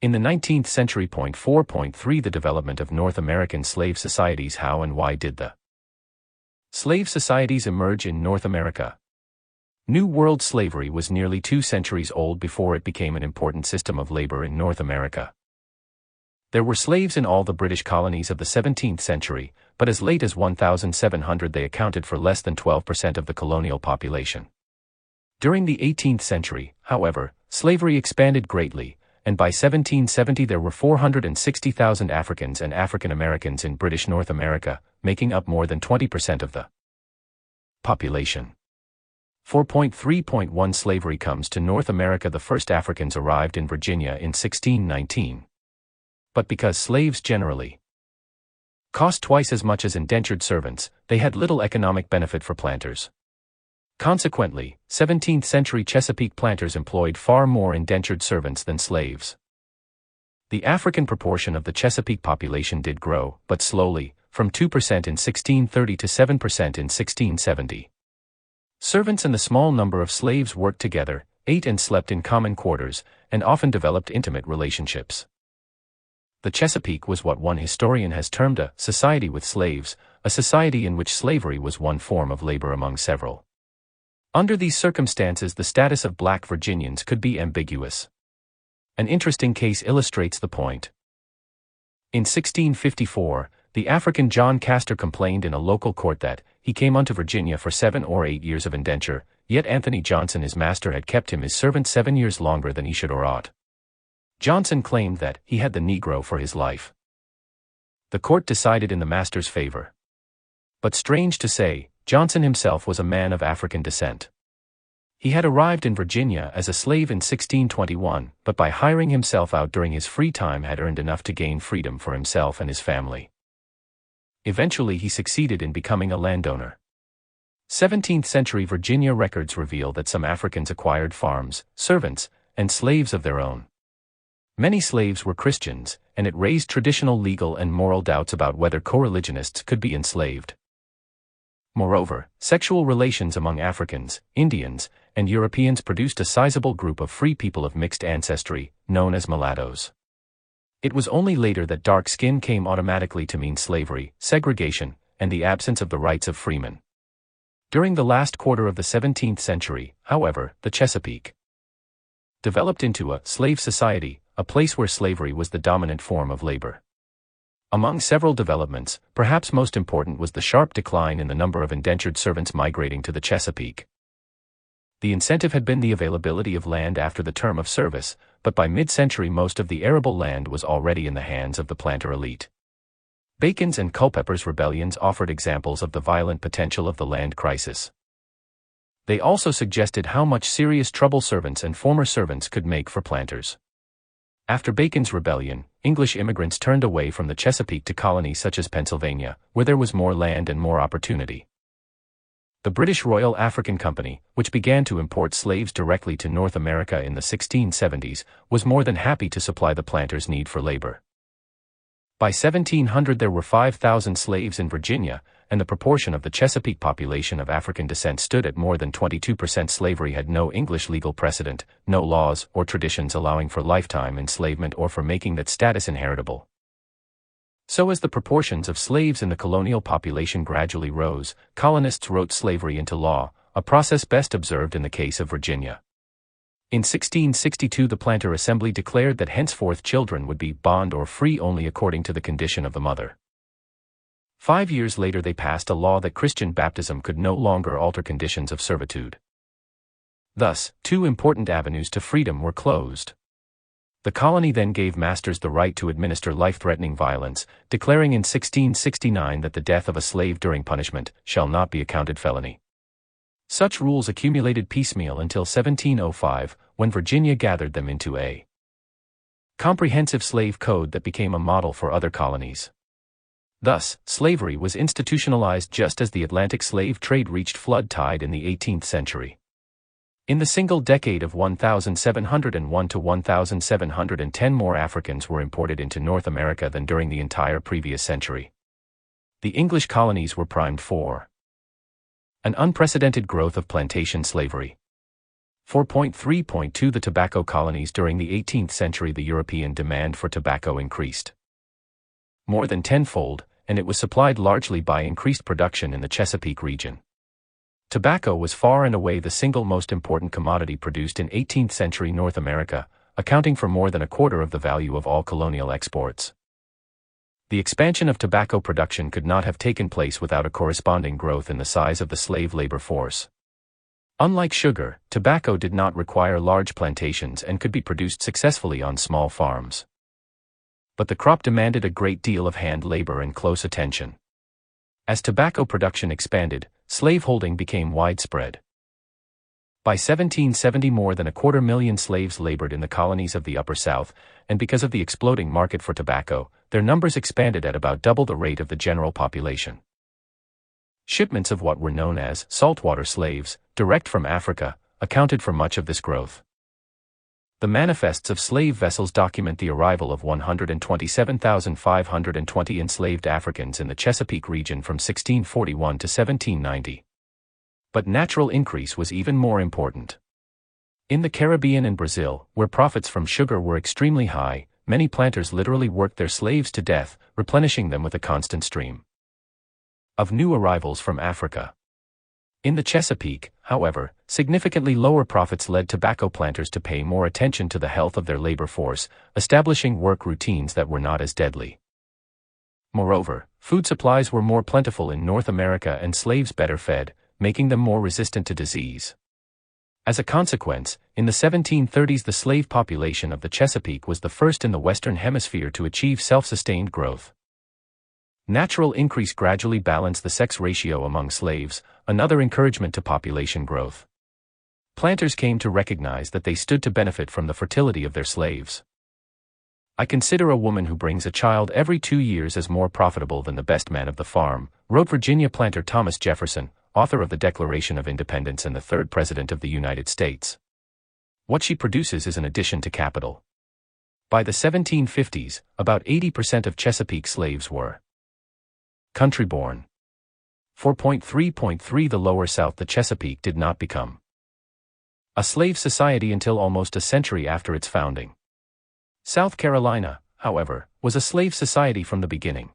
In the 19th century. 4.3 The development of North American slave societies. How and why did the slave societies emerge in North America? New World slavery was nearly 2 centuries old before it became an important system of labor in North America. There were slaves in all the British colonies of the 17th century, but as late as 1700 they accounted for less than 12% of the colonial population. During the 18th century, however, slavery expanded greatly, and by 1770 there were 460,000 Africans and African Americans in British North America, making up more than 20% of the population. 4.3.1 Slavery comes to North America. The first Africans arrived in Virginia in 1619. But because slaves generally cost twice as much as indentured servants, they had little economic benefit for planters. Consequently, 17th-century Chesapeake planters employed far more indentured servants than slaves. The African proportion of the Chesapeake population did grow, but slowly, from 2% in 1630 to 7% in 1670. Servants and the small number of slaves worked together, ate and slept in common quarters, and often developed intimate relationships. The Chesapeake was what one historian has termed a society with slaves, a society in which slavery was one form of labor among several. Under these circumstances, the status of black Virginians could be ambiguous. An interesting case illustrates the point. In 1654, the African John Castor complained in a local court that he came unto Virginia for 7 or 8 years of indenture, yet Anthony Johnson, his master, had kept him his servant 7 years longer than he should or ought. Johnson claimed that he had the Negro for his life. The court decided in the master's favor. But strange to say, Johnson himself was a man of African descent. He had arrived in Virginia as a slave in 1621, but by hiring himself out during his free time had earned enough to gain freedom for himself and his family. Eventually he succeeded in becoming a landowner. 17th-century Virginia records reveal that some Africans acquired farms, servants, and slaves of their own. Many slaves were Christians, and it raised traditional legal and moral doubts about whether co-religionists could be enslaved. Moreover, sexual relations among Africans, Indians, and Europeans produced a sizable group of free people of mixed ancestry, known as mulattoes. It was only later that dark skin came automatically to mean slavery, segregation, and the absence of the rights of freemen. During the last quarter of the 17th century, however, the Chesapeake developed into a slave society, a place where slavery was the dominant form of labor. Among several developments, perhaps most important was the sharp decline in the number of indentured servants migrating to the Chesapeake. The incentive had been the availability of land after the term of service, but by mid-century most of the arable land was already in the hands of the planter elite. Bacon's and Culpeper's rebellions offered examples of the violent potential of the land crisis. They also suggested how much serious trouble servants and former servants could make for planters. After Bacon's rebellion, English immigrants turned away from the Chesapeake to colonies such as Pennsylvania, where there was more land and more opportunity. The British Royal African Company, which began to import slaves directly to North America in the 1670s, was more than happy to supply the planters' need for labor. By 1700 there were 5,000 slaves in Virginia, and the proportion of the Chesapeake population of African descent stood at more than 22%. Slavery had no English legal precedent, no laws or traditions allowing for lifetime enslavement or for making that status inheritable. So as the proportions of slaves in the colonial population gradually rose, colonists wrote slavery into law, a process best observed in the case of Virginia. In 1662 the Planter Assembly declared that henceforth children would be bond or free only according to the condition of the mother. 5 years later they passed a law that Christian baptism could no longer alter conditions of servitude. Thus, two important avenues to freedom were closed. The colony then gave masters the right to administer life-threatening violence, declaring in 1669 that the death of a slave during punishment shall not be accounted felony. Such rules accumulated piecemeal until 1705, when Virginia gathered them into a comprehensive slave code that became a model for other colonies. Thus, slavery was institutionalized just as the Atlantic slave trade reached flood tide in the 18th century. In the single decade of 1701 to 1710 more Africans were imported into North America than during the entire previous century. The English colonies were primed for an unprecedented growth of plantation slavery. 4.3.2 The tobacco colonies. During the 18th century the European demand for tobacco increased more than tenfold, and it was supplied largely by increased production in the Chesapeake region. Tobacco was far and away the single most important commodity produced in 18th century North America, accounting for more than a quarter of the value of all colonial exports. The expansion of tobacco production could not have taken place without a corresponding growth in the size of the slave labor force. Unlike sugar, tobacco did not require large plantations and could be produced successfully on small farms. But the crop demanded a great deal of hand labor and close attention. As tobacco production expanded, slaveholding became widespread. By 1770 more than 250,000 slaves labored in the colonies of the Upper South, and because of the exploding market for tobacco, their numbers expanded at about double the rate of the general population. Shipments of what were known as saltwater slaves, direct from Africa, accounted for much of this growth. The manifests of slave vessels document the arrival of 127,520 enslaved Africans in the Chesapeake region from 1641 to 1790. But natural increase was even more important. In the Caribbean and Brazil, where profits from sugar were extremely high, many planters literally worked their slaves to death, replenishing them with a constant stream of new arrivals from Africa. In the Chesapeake, however, significantly lower profits led tobacco planters to pay more attention to the health of their labor force, establishing work routines that were not as deadly. Moreover, food supplies were more plentiful in North America and slaves better fed, making them more resistant to disease. As a consequence, in the 1730s the slave population of the Chesapeake was the first in the Western Hemisphere to achieve self-sustained growth. Natural increase gradually balanced the sex ratio among slaves, another encouragement to population growth. Planters came to recognize that they stood to benefit from the fertility of their slaves. "I consider a woman who brings a child every 2 years as more profitable than the best man of the farm," wrote Virginia planter Thomas Jefferson, author of the Declaration of Independence and the third President of the United States. "What she produces is an addition to capital." By the 1750s, about 80% of Chesapeake slaves were country-born. 4.3.3 The Lower South. The Chesapeake did not become a slave society until almost a century after its founding. South Carolina, however, was a slave society from the beginning.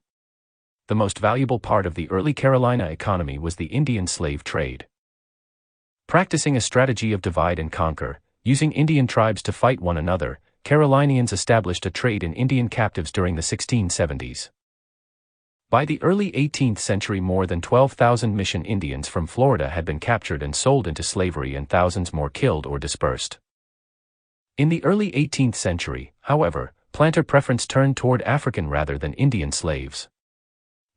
The most valuable part of the early Carolina economy was the Indian slave trade. Practicing a strategy of divide and conquer, using Indian tribes to fight one another, Carolinians established a trade in Indian captives during the 1670s. By the early 18th century, more than 12,000 Mission Indians from Florida had been captured and sold into slavery, and thousands more killed or dispersed. In the early 18th century, however, planter preference turned toward African rather than Indian slaves.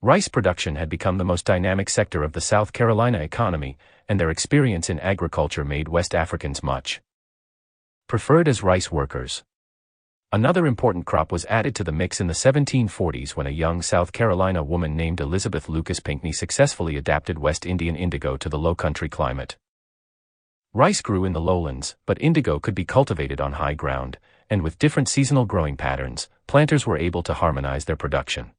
Rice production had become the most dynamic sector of the South Carolina economy, and their experience in agriculture made West Africans much preferred as rice workers. Another important crop was added to the mix in the 1740s when a young South Carolina woman named Elizabeth Lucas Pinckney successfully adapted West Indian indigo to the low-country climate. Rice grew in the lowlands, but indigo could be cultivated on high ground, and with different seasonal growing patterns, planters were able to harmonize their production.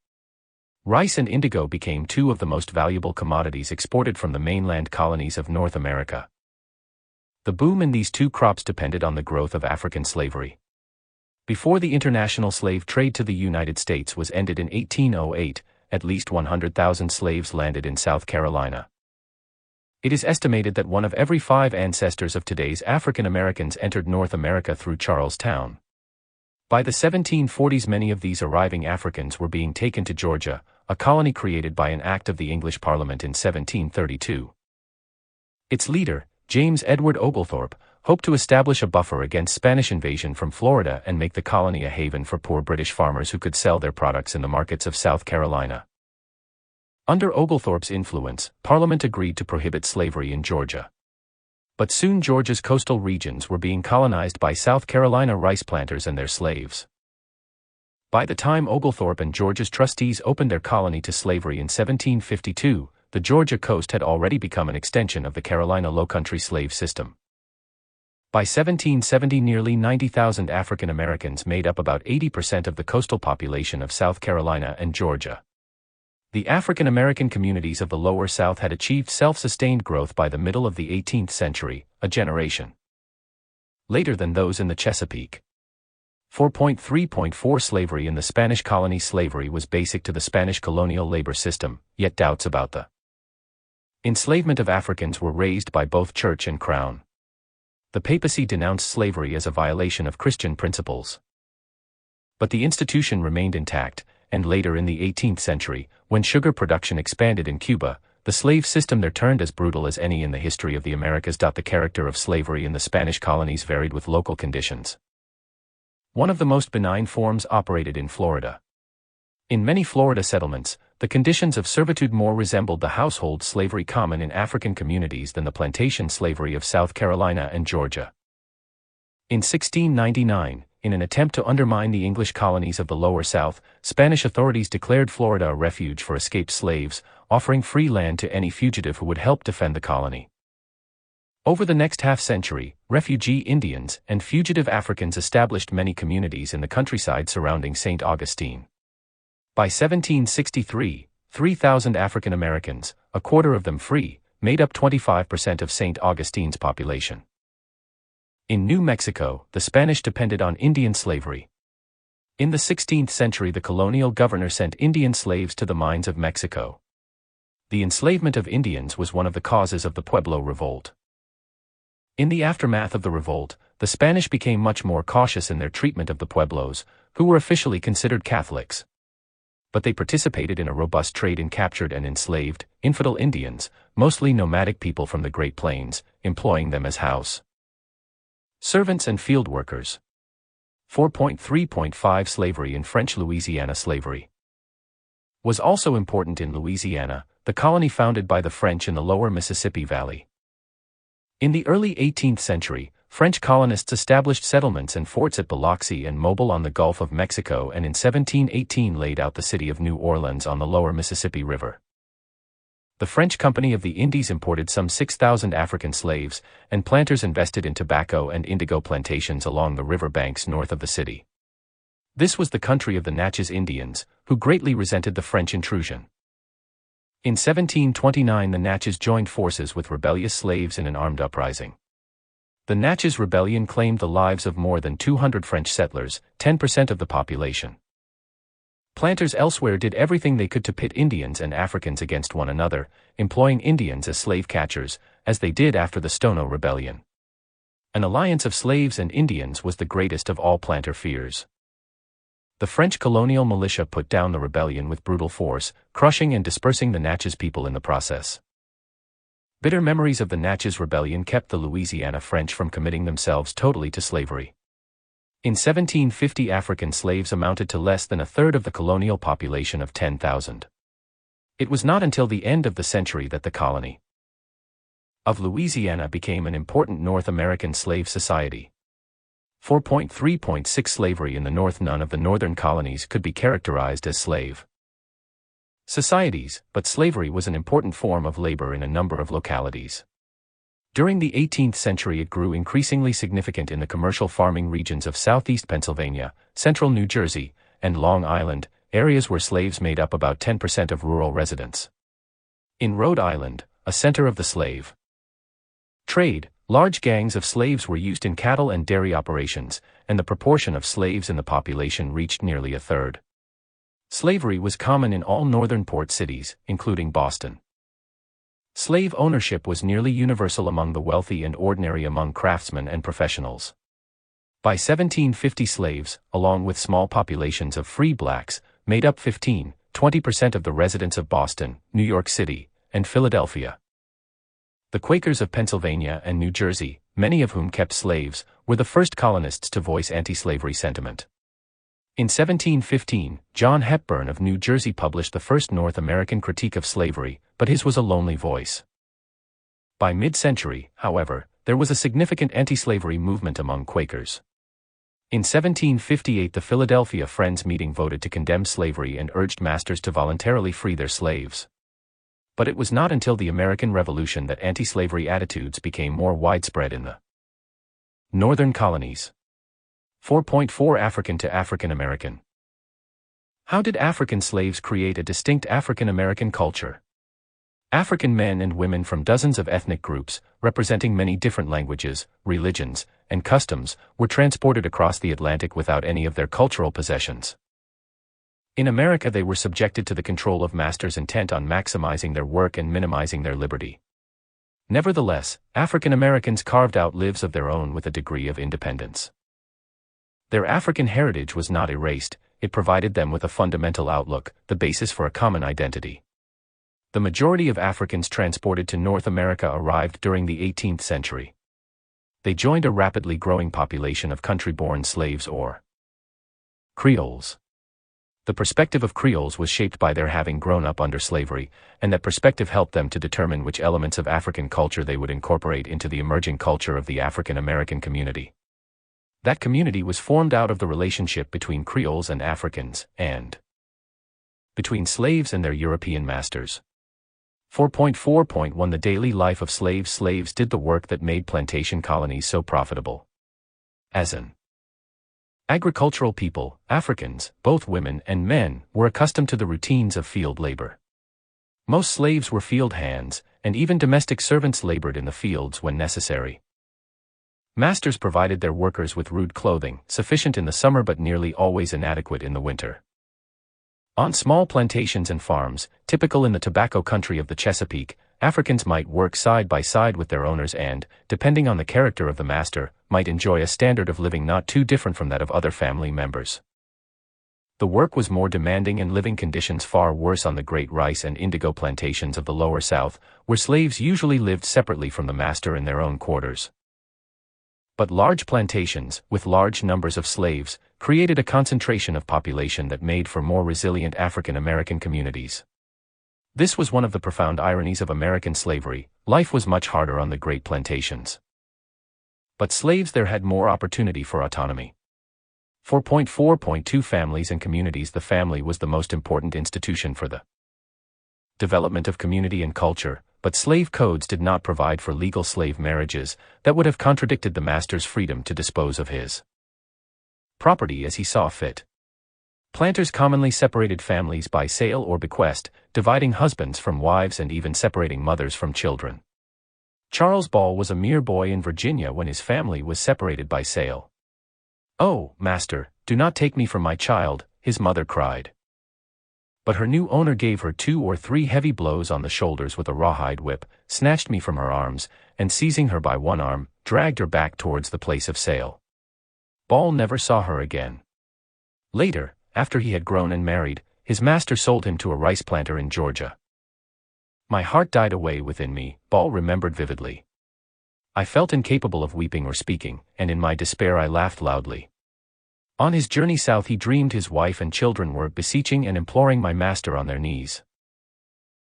Rice and indigo became two of the most valuable commodities exported from the mainland colonies of North America. The boom in these two crops depended on the growth of African slavery. Before the international slave trade to the United States was ended in 1808, at least 100,000 slaves landed in South Carolina. It is estimated that 1 of every 5 ancestors of today's African Americans entered North America through Charlestown. By the 1740s, many of these arriving Africans were being taken to Georgia, a colony created by an act of the English Parliament in 1732. Its leader, James Edward Oglethorpe, hoped to establish a buffer against Spanish invasion from Florida and make the colony a haven for poor British farmers who could sell their products in the markets of South Carolina. Under Oglethorpe's influence, Parliament agreed to prohibit slavery in Georgia. But soon Georgia's coastal regions were being colonized by South Carolina rice planters and their slaves. By the time Oglethorpe and Georgia's trustees opened their colony to slavery in 1752, the Georgia coast had already become an extension of the Carolina Lowcountry slave system. By 1770, nearly 90,000 African Americans made up about 80% of the coastal population of South Carolina and Georgia. The African American communities of the Lower South had achieved self-sustained growth by the middle of the 18th century, a generation later than those in the Chesapeake. 4.3.4 Slavery in the Spanish colony. Slavery was basic to the Spanish colonial labor system, yet doubts about the enslavement of Africans were raised by both church and crown. The papacy denounced slavery as a violation of Christian principles. But the institution remained intact, and later in the 18th century, when sugar production expanded in Cuba, the slave system there turned as brutal as any in the history of the Americas. The character of slavery in the Spanish colonies varied with local conditions. One of the most benign forms operated in Florida. In many Florida settlements, the conditions of servitude more resembled the household slavery common in African communities than the plantation slavery of South Carolina and Georgia. In 1699, in an attempt to undermine the English colonies of the Lower South, Spanish authorities declared Florida a refuge for escaped slaves, offering free land to any fugitive who would help defend the colony. Over the next half-century, refugee Indians and fugitive Africans established many communities in the countryside surrounding St. Augustine. By 1763, 3,000 African Americans, a quarter of them free, made up 25% of St. Augustine's population. In New Mexico, the Spanish depended on Indian slavery. In the 16th century, the colonial governor sent Indian slaves to the mines of Mexico. The enslavement of Indians was one of the causes of the Pueblo Revolt. In the aftermath of the revolt, the Spanish became much more cautious in their treatment of the Pueblos, who were officially considered Catholics. But they participated in a robust trade in captured and enslaved, infidel Indians, mostly nomadic people from the Great Plains, employing them as house Servants and field workers. 4.3.5 Slavery in French Louisiana. Slavery was also important in Louisiana, the colony founded by the French in the lower Mississippi Valley. In the early 18th century, French colonists established settlements and forts at Biloxi and Mobile on the Gulf of Mexico, and in 1718 laid out the city of New Orleans on the lower Mississippi River. The French Company of the Indies imported some 6,000 African slaves, and planters invested in tobacco and indigo plantations along the river banks north of the city. This was the country of the Natchez Indians, who greatly resented the French intrusion. In 1729 the Natchez joined forces with rebellious slaves in an armed uprising. The Natchez Rebellion claimed the lives of more than 200 French settlers, 10% of the population. Planters elsewhere did everything they could to pit Indians and Africans against one another, employing Indians as slave catchers, as they did after the Stono Rebellion. An alliance of slaves and Indians was the greatest of all planter fears. The French colonial militia put down the rebellion with brutal force, crushing and dispersing the Natchez people in the process. Bitter memories of the Natchez Rebellion kept the Louisiana French from committing themselves totally to slavery. In 1750 African slaves amounted to less than a third of the colonial population of 10,000. It was not until the end of the century that the colony of Louisiana became an important North American slave society. 4.3.6 Slavery in the North. None of the northern colonies could be characterized as slave societies, but slavery was an important form of labor in a number of localities. During the 18th century it grew increasingly significant in the commercial farming regions of southeast Pennsylvania, central New Jersey, and Long Island, areas where slaves made up about 10% of rural residents. In Rhode Island, a center of the slave trade, large gangs of slaves were used in cattle and dairy operations, and the proportion of slaves in the population reached nearly a third. Slavery was common in all northern port cities, including Boston. Slave ownership was nearly universal among the wealthy and ordinary among craftsmen and professionals. By 1750 slaves, along with small populations of free blacks, made up 15–20% of the residents of Boston, New York City, and Philadelphia. The Quakers of Pennsylvania and New Jersey, many of whom kept slaves, were the first colonists to voice anti-slavery sentiment. In 1715, John Hepburn of New Jersey published the first North American critique of slavery, but his was a lonely voice. By mid-century, however, there was a significant anti-slavery movement among Quakers. In 1758 the Philadelphia Friends meeting voted to condemn slavery and urged masters to voluntarily free their slaves. But it was not until the American Revolution that anti-slavery attitudes became more widespread in the northern colonies. 4.4 African to African American. How did African slaves create a distinct African American culture? African men and women from dozens of ethnic groups, representing many different languages, religions, and customs, were transported across the Atlantic without any of their cultural possessions. In America they were subjected to the control of masters intent on maximizing their work and minimizing their liberty. Nevertheless, African Americans carved out lives of their own with a degree of independence. Their African heritage was not erased, it provided them with a fundamental outlook, the basis for a common identity. The majority of Africans transported to North America arrived during the 18th century. They joined a rapidly growing population of country-born slaves or Creoles. The perspective of Creoles was shaped by their having grown up under slavery, and that perspective helped them to determine which elements of African culture they would incorporate into the emerging culture of the African American community. That community was formed out of the relationship between Creoles and Africans, and between slaves and their European masters. 4.4.1 The daily life of slaves. Slaves did the work that made plantation colonies so profitable. As an agricultural people, Africans, both women and men, were accustomed to the routines of field labor. Most slaves were field hands, and even domestic servants labored in the fields when necessary. Masters provided their workers with rude clothing, sufficient in the summer but nearly always inadequate in the winter. On small plantations and farms, typical in the tobacco country of the Chesapeake, Africans might work side by side with their owners and, depending on the character of the master, might enjoy a standard of living not too different from that of other family members. The work was more demanding and living conditions far worse on the great rice and indigo plantations of the Lower South, where slaves usually lived separately from the master in their own quarters. But large plantations, with large numbers of slaves, created a concentration of population that made for more resilient African American communities. This was one of the profound ironies of American slavery. Life was much harder on the great plantations. But slaves there had more opportunity for autonomy. 4.4.2 Families and communities. The family was the most important institution for the development of community and culture, but slave codes did not provide for legal slave marriages that would have contradicted the master's freedom to dispose of his property as he saw fit. Planters commonly separated families by sale or bequest, dividing husbands from wives and even separating mothers from children. Charles Ball was a mere boy in Virginia when his family was separated by sale. "Oh, master, do not take me from my child," his mother cried. But her new owner gave her 2 or 3 heavy blows on the shoulders with a rawhide whip, snatched me from her arms, and seizing her by one arm, dragged her back towards the place of sale. Ball never saw her again. Later, after he had grown and married, his master sold him to a rice planter in Georgia. "My heart died away within me," Ball remembered vividly. "I felt incapable of weeping or speaking, and in my despair I laughed loudly." On his journey south he dreamed his wife and children were beseeching and imploring my master on their knees.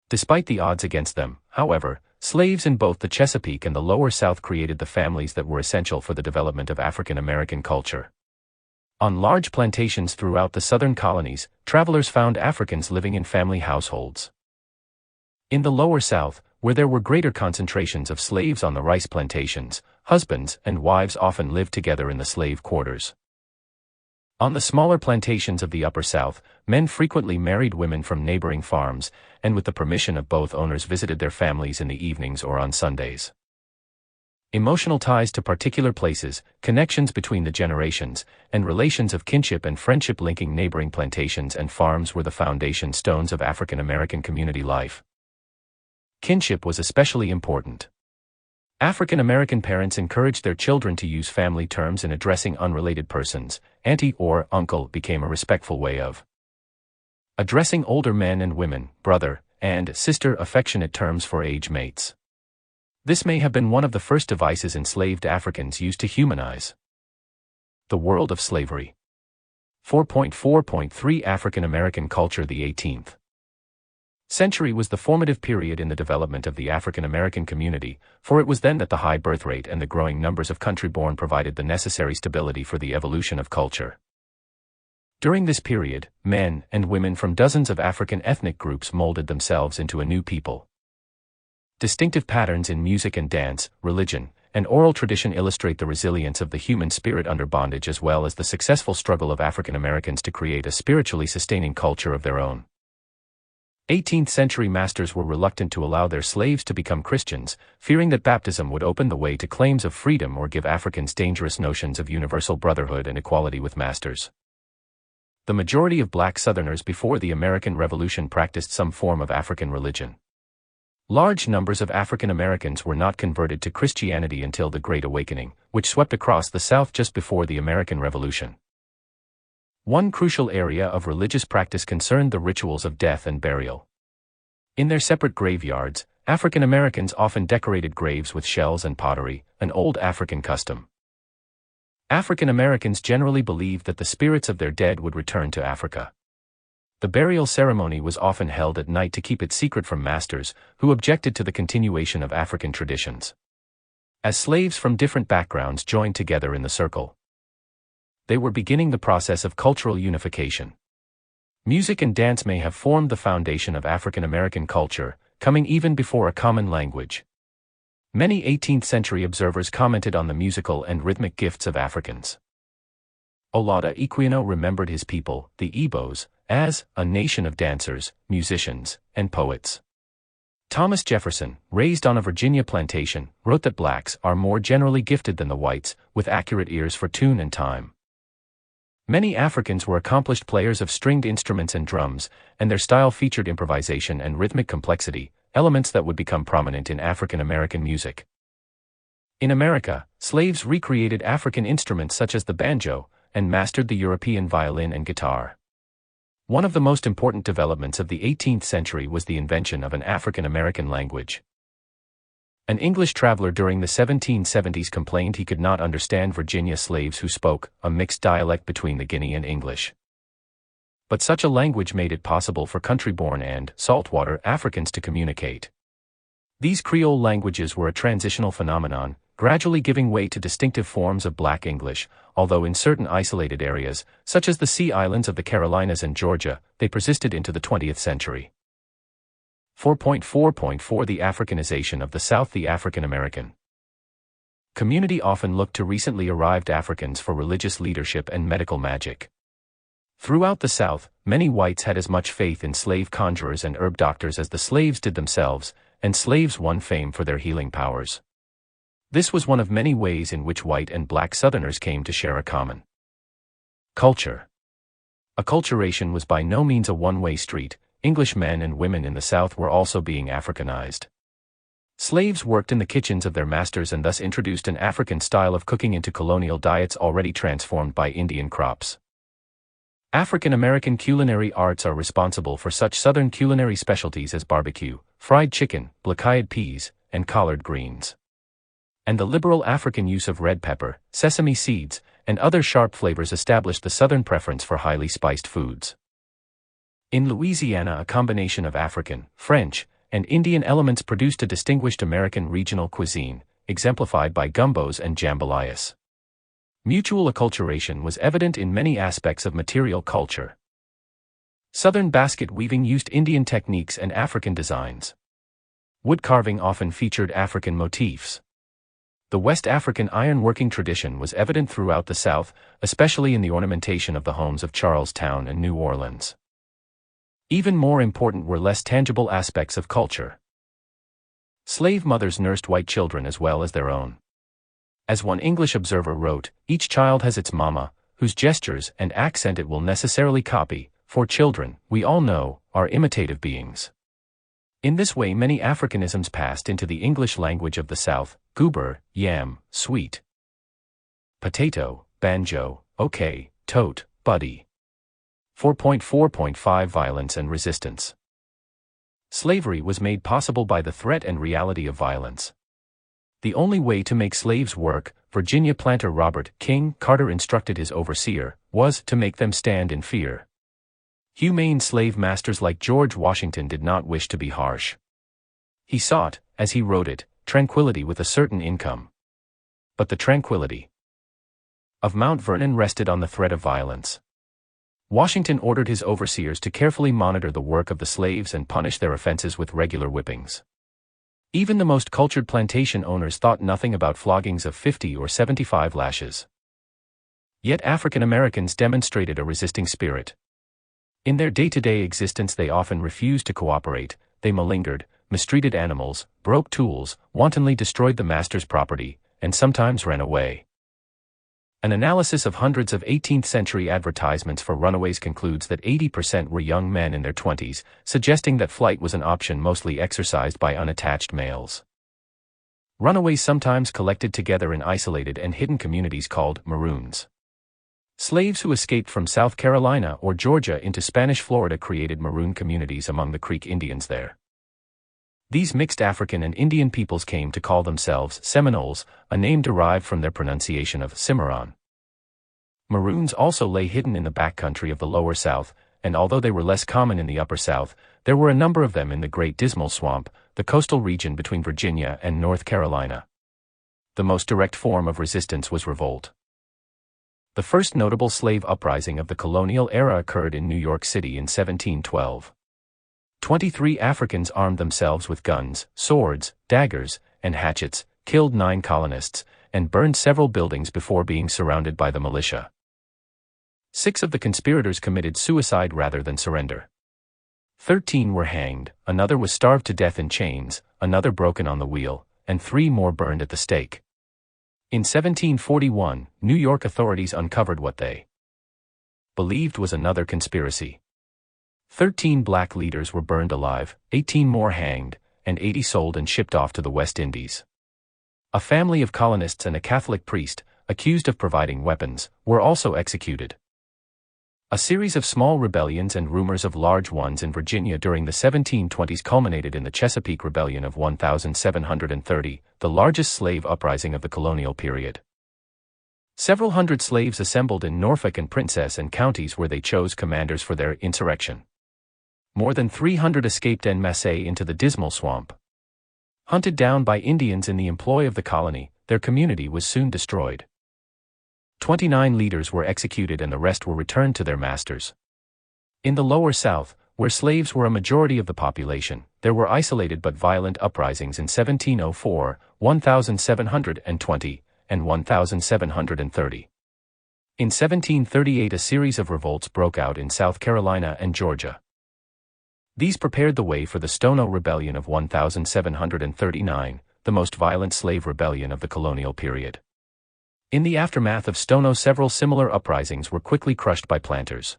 Despite the odds against them, however, slaves in both the Chesapeake and the Lower South created the families that were essential for the development of African American culture. On large plantations throughout the southern colonies, travelers found Africans living in family households. In the Lower South, where there were greater concentrations of slaves on the rice plantations, husbands and wives often lived together in the slave quarters. On the smaller plantations of the Upper South, men frequently married women from neighboring farms, and with the permission of both owners visited their families in the evenings or on Sundays. Emotional ties to particular places, connections between the generations, and relations of kinship and friendship linking neighboring plantations and farms were the foundation stones of African American community life. Kinship was especially important. African American parents encouraged their children to use family terms in addressing unrelated persons. Auntie or uncle became a respectful way of addressing older men and women, brother and sister, affectionate terms for age mates. This may have been one of the first devices enslaved Africans used to humanize the world of slavery. 4.4.3 African American culture. The 18th century was the formative period in the development of the African American community, for it was then that the high birth rate and the growing numbers of country-born provided the necessary stability for the evolution of culture. During this period, men and women from dozens of African ethnic groups molded themselves into a new people. Distinctive patterns in music and dance, religion, and oral tradition illustrate the resilience of the human spirit under bondage as well as the successful struggle of African Americans to create a spiritually sustaining culture of their own. 18th-century masters were reluctant to allow their slaves to become Christians, fearing that baptism would open the way to claims of freedom or give Africans dangerous notions of universal brotherhood and equality with masters. The majority of black Southerners before the American Revolution practiced some form of African religion. Large numbers of African Americans were not converted to Christianity until the Great Awakening, which swept across the South just before the American Revolution. One crucial area of religious practice concerned the rituals of death and burial. In their separate graveyards, African Americans often decorated graves with shells and pottery, an old African custom. African Americans generally believed that the spirits of their dead would return to Africa. The burial ceremony was often held at night to keep it secret from masters, who objected to the continuation of African traditions. As slaves from different backgrounds joined together in the circle, they were beginning the process of cultural unification. Music and dance may have formed the foundation of African American culture, coming even before a common language. Many 18th-century observers commented on the musical and rhythmic gifts of Africans. Olaudah Equiano remembered his people, the Igbos, as a nation of dancers, musicians, and poets. Thomas Jefferson, raised on a Virginia plantation, wrote that blacks are more generally gifted than the whites, with accurate ears for tune and time. Many Africans were accomplished players of stringed instruments and drums, and their style featured improvisation and rhythmic complexity, elements that would become prominent in African American music. In America, slaves recreated African instruments such as the banjo, and mastered the European violin and guitar. One of the most important developments of the 18th century was the invention of an African American language. An English traveler during the 1770s complained he could not understand Virginia slaves who spoke a mixed dialect between the Guinea and English. But such a language made it possible for country-born and saltwater Africans to communicate. These Creole languages were a transitional phenomenon, gradually giving way to distinctive forms of Black English, although in certain isolated areas, such as the Sea Islands of the Carolinas and Georgia, they persisted into the 20th century. 4.4.4 The Africanization of the South. The African American community often looked to recently arrived Africans for religious leadership and medical magic. Throughout the South, many whites had as much faith in slave conjurers and herb doctors as the slaves did themselves, and slaves won fame for their healing powers. This was one of many ways in which white and black Southerners came to share a common culture. Acculturation was by no means a one-way street. English men and women in the South were also being Africanized. Slaves worked in the kitchens of their masters and thus introduced an African style of cooking into colonial diets already transformed by Indian crops. African American culinary arts are responsible for such Southern culinary specialties as barbecue, fried chicken, black-eyed peas, and collard greens. And the liberal African use of red pepper, sesame seeds, and other sharp flavors established the Southern preference for highly spiced foods. In Louisiana, a combination of African, French, and Indian elements produced a distinguished American regional cuisine, exemplified by gumbos and jambalayas. Mutual acculturation was evident in many aspects of material culture. Southern basket weaving used Indian techniques and African designs. Wood carving often featured African motifs. The West African iron-working tradition was evident throughout the South, especially in the ornamentation of the homes of Charlestown and New Orleans. Even more important were less tangible aspects of culture. Slave mothers nursed white children as well as their own. As one English observer wrote, each child has its mama, whose gestures and accent it will necessarily copy, for children, we all know, are imitative beings. In this way many Africanisms passed into the English language of the South: goober, yam, sweet potato, banjo, okay, tote, buddy. 4.4.5 Violence and resistance. Slavery was made possible by the threat and reality of violence. The only way to make slaves work, Virginia planter Robert King Carter instructed his overseer, was to make them stand in fear. Humane slave masters like George Washington did not wish to be harsh. He sought, as he wrote it, tranquility with a certain income. But the tranquility of Mount Vernon rested on the threat of violence. Washington ordered his overseers to carefully monitor the work of the slaves and punish their offenses with regular whippings. Even the most cultured plantation owners thought nothing about floggings of 50 or 75 lashes. Yet African Americans demonstrated a resisting spirit. In their day-to-day existence they often refused to cooperate, they malingered, mistreated animals, broke tools, wantonly destroyed the master's property, and sometimes ran away. An analysis of hundreds of 18th-century advertisements for runaways concludes that 80% were young men in their 20s, suggesting that flight was an option mostly exercised by unattached males. Runaways sometimes collected together in isolated and hidden communities called maroons. Slaves who escaped from South Carolina or Georgia into Spanish Florida created maroon communities among the Creek Indians there. These mixed African and Indian peoples came to call themselves Seminoles, a name derived from their pronunciation of Cimarron. Maroons also lay hidden in the backcountry of the Lower South, and although they were less common in the Upper South, there were a number of them in the Great Dismal Swamp, the coastal region between Virginia and North Carolina. The most direct form of resistance was revolt. The first notable slave uprising of the colonial era occurred in New York City in 1712. 23 Africans armed themselves with guns, swords, daggers, and hatchets, killed 9 colonists, and burned several buildings before being surrounded by the militia. 6 of the conspirators committed suicide rather than surrender. 13 were hanged, another was starved to death in chains, another broken on the wheel, and 3 more burned at the stake. In 1741, New York authorities uncovered what they believed was another conspiracy. 13 black leaders were burned alive, 18 more hanged, and 80 sold and shipped off to the West Indies. A family of colonists and a Catholic priest, accused of providing weapons, were also executed. A series of small rebellions and rumors of large ones in Virginia during the 1720s culminated in the Chesapeake Rebellion of 1730, the largest slave uprising of the colonial period. Several hundred slaves assembled in Norfolk and Princess and counties where they chose commanders for their insurrection. More than 300 escaped en masse into the Dismal Swamp. Hunted down by Indians in the employ of the colony, their community was soon destroyed. 29 leaders were executed and the rest were returned to their masters. In the Lower South, where slaves were a majority of the population, there were isolated but violent uprisings in 1704, 1720, and 1730. In 1738 a series of revolts broke out in South Carolina and Georgia. These prepared the way for the Stono Rebellion of 1739, the most violent slave rebellion of the colonial period. In the aftermath of Stono several similar uprisings were quickly crushed by planters.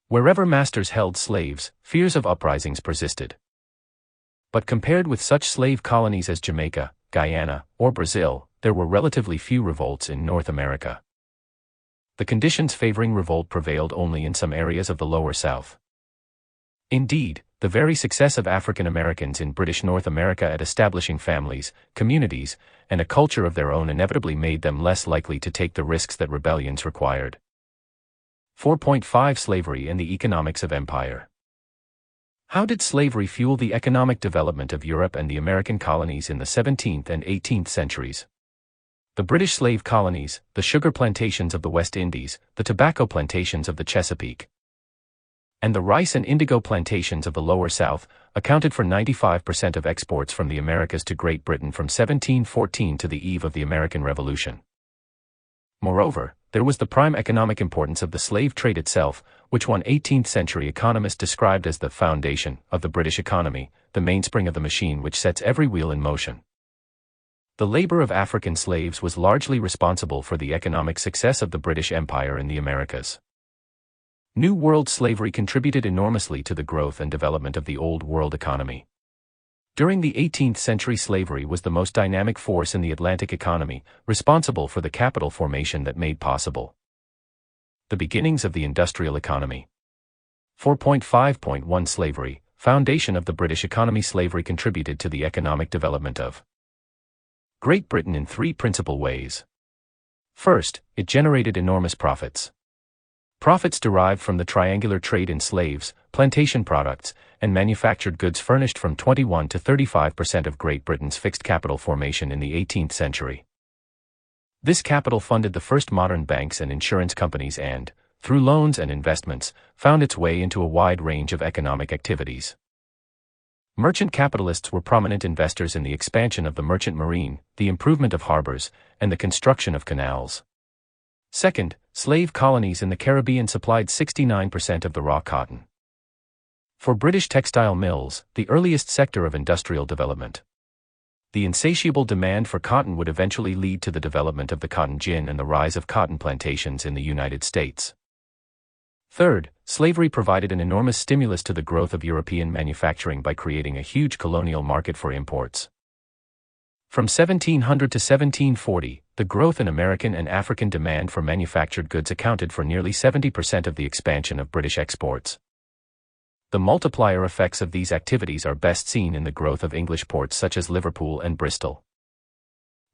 Wherever masters held slaves, fears of uprisings persisted. But compared with such slave colonies as Jamaica, Guyana, or Brazil, there were relatively few revolts in North America. The conditions favoring revolt prevailed only in some areas of the Lower South. Indeed, the very success of African Americans in British North America at establishing families, communities, and a culture of their own inevitably made them less likely to take the risks that rebellions required. 4.5 Slavery and the Economics of Empire. How did slavery fuel the economic development of Europe and the American colonies in the 17th and 18th centuries? The British slave colonies, the sugar plantations of the West Indies, the tobacco plantations of the Chesapeake, and the rice and indigo plantations of the Lower South, accounted for 95% of exports from the Americas to Great Britain from 1714 to the eve of the American Revolution. Moreover, there was the prime economic importance of the slave trade itself, which one 18th-century economist described as the foundation of the British economy, the mainspring of the machine which sets every wheel in motion. The labor of African slaves was largely responsible for the economic success of the British Empire in the Americas. New World slavery contributed enormously to the growth and development of the Old World economy. During the 18th century, slavery was the most dynamic force in the Atlantic economy, responsible for the capital formation that made possible the beginnings of the industrial economy. 4.5.1 Slavery, foundation of the British economy. Slavery contributed to the economic development of Great Britain in three principal ways. First, it generated enormous profits. Profits derived from the triangular trade in slaves, plantation products, and manufactured goods furnished from 21 to 35% of Great Britain's fixed capital formation in the 18th century. This capital funded the first modern banks and insurance companies and, through loans and investments, found its way into a wide range of economic activities. Merchant capitalists were prominent investors in the expansion of the merchant marine, the improvement of harbors, and the construction of canals. Second, slave colonies in the Caribbean supplied 69% of the raw cotton. For British textile mills, the earliest sector of industrial development, the insatiable demand for cotton would eventually lead to the development of the cotton gin and the rise of cotton plantations in the United States. Third, slavery provided an enormous stimulus to the growth of European manufacturing by creating a huge colonial market for imports. From 1700 to 1740, the growth in American and African demand for manufactured goods accounted for nearly 70% of the expansion of British exports. The multiplier effects of these activities are best seen in the growth of English ports such as Liverpool and Bristol.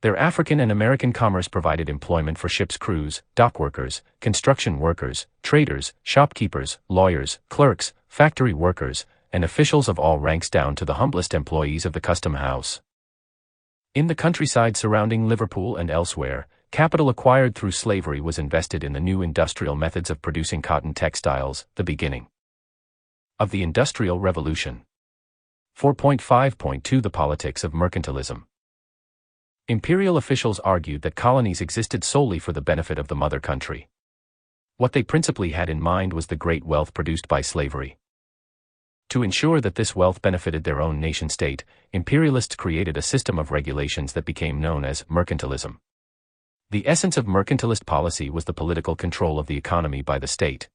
Their African and American commerce provided employment for ships' crews, dockworkers, construction workers, traders, shopkeepers, lawyers, clerks, factory workers, and officials of all ranks down to the humblest employees of the custom house. In the countryside surrounding Liverpool and elsewhere, capital acquired through slavery was invested in the new industrial methods of producing cotton textiles, the beginning of the Industrial Revolution. 4.5.2 The Politics of Mercantilism. Imperial officials argued that colonies existed solely for the benefit of the mother country. What they principally had in mind was the great wealth produced by slavery. To ensure that this wealth benefited their own nation-state, imperialists created a system of regulations that became known as mercantilism. The essence of mercantilist policy was the political control of the economy by the state.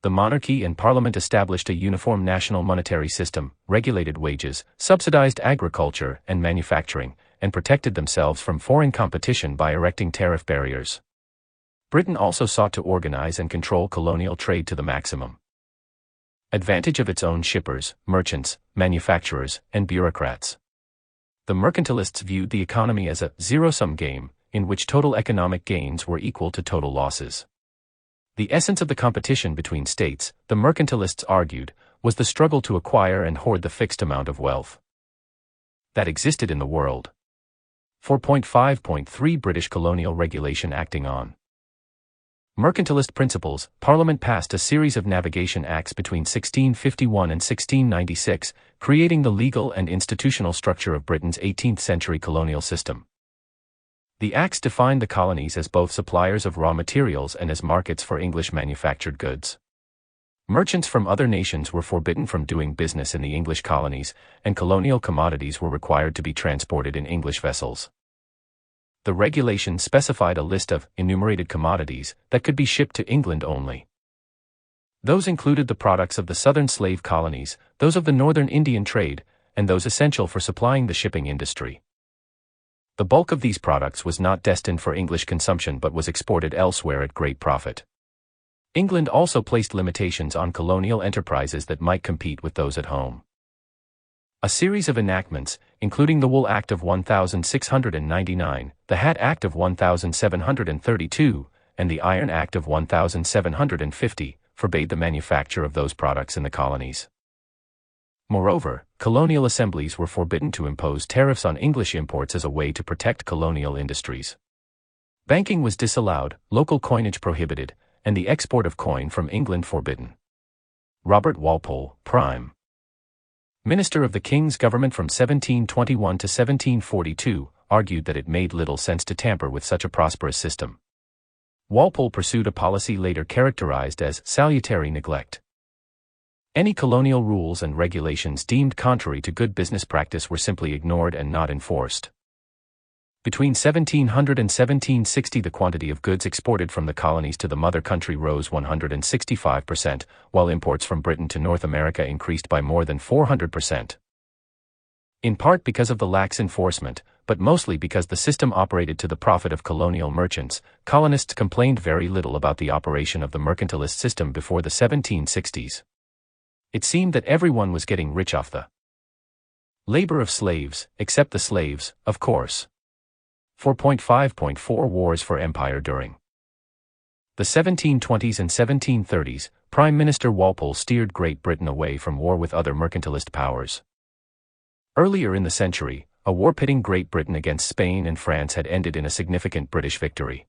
The monarchy and parliament established a uniform national monetary system, regulated wages, subsidized agriculture and manufacturing, and protected themselves from foreign competition by erecting tariff barriers. Britain also sought to organize and control colonial trade to the maximum advantage of its own shippers, merchants, manufacturers, and bureaucrats. The mercantilists viewed the economy as a zero-sum game, in which total economic gains were equal to total losses. The essence of the competition between states, the mercantilists argued, was the struggle to acquire and hoard the fixed amount of wealth that existed in the world. 4.5.3 British Colonial Regulation acting on mercantilist principles, Parliament passed a series of navigation acts between 1651 and 1696, creating the legal and institutional structure of Britain's 18th-century colonial system. The acts defined the colonies as both suppliers of raw materials and as markets for English manufactured goods. Merchants from other nations were forbidden from doing business in the English colonies, and colonial commodities were required to be transported in English vessels. The regulation specified a list of enumerated commodities that could be shipped to England only. Those included the products of the southern slave colonies, those of the northern Indian trade, and those essential for supplying the shipping industry. The bulk of these products was not destined for English consumption but was exported elsewhere at great profit. England also placed limitations on colonial enterprises that might compete with those at home. A series of enactments, including the Wool Act of 1699, the Hat Act of 1732, and the Iron Act of 1750, forbade the manufacture of those products in the colonies. Moreover, colonial assemblies were forbidden to impose tariffs on English imports as a way to protect colonial industries. Banking was disallowed, local coinage prohibited, and the export of coin from England forbidden. Robert Walpole, Prime Minister of the King's government from 1721 to 1742, argued that it made little sense to tamper with such a prosperous system. Walpole pursued a policy later characterized as salutary neglect. Any colonial rules and regulations deemed contrary to good business practice were simply ignored and not enforced. Between 1700 and 1760 the quantity of goods exported from the colonies to the mother country rose 165%, while imports from Britain to North America increased by more than 400%. In part because of the lax enforcement, but mostly because the system operated to the profit of colonial merchants, colonists complained very little about the operation of the mercantilist system before the 1760s. It seemed that everyone was getting rich off the labor of slaves, except the slaves, of course. 4.5.4 Wars for Empire during the 1720s and 1730s, Prime Minister Walpole steered Great Britain away from war with other mercantilist powers. Earlier in the century, a war pitting Great Britain against Spain and France had ended in a significant British victory.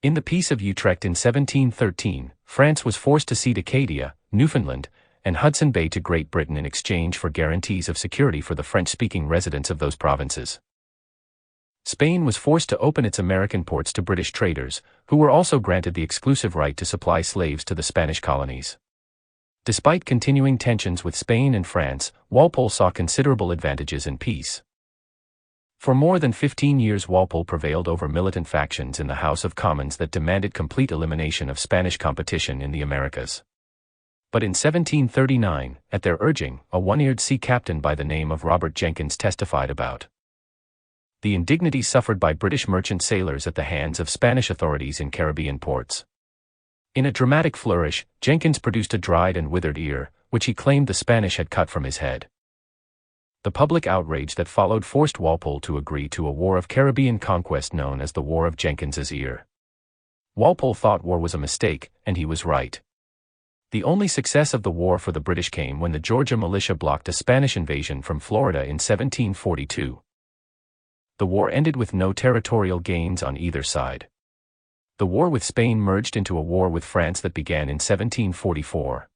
In the Peace of Utrecht in 1713, France was forced to cede Acadia, Newfoundland, and Hudson Bay to Great Britain in exchange for guarantees of security for the French-speaking residents of those provinces. Spain was forced to open its American ports to British traders, who were also granted the exclusive right to supply slaves to the Spanish colonies. Despite continuing tensions with Spain and France, Walpole saw considerable advantages in peace. For more than 15 years Walpole prevailed over militant factions in the House of Commons that demanded complete elimination of Spanish competition in the Americas. But in 1739, at their urging, a one-eared sea captain by the name of Robert Jenkins testified about the indignities suffered by British merchant sailors at the hands of Spanish authorities in Caribbean ports. In a dramatic flourish, Jenkins produced a dried and withered ear, which he claimed the Spanish had cut from his head. The public outrage that followed forced Walpole to agree to a war of Caribbean conquest known as the War of Jenkins's Ear. Walpole thought war was a mistake, and he was right. The only success of the war for the British came when the Georgia militia blocked a Spanish invasion from Florida in 1742. The war ended with no territorial gains on either side. The war with Spain merged into a war with France that began in 1744.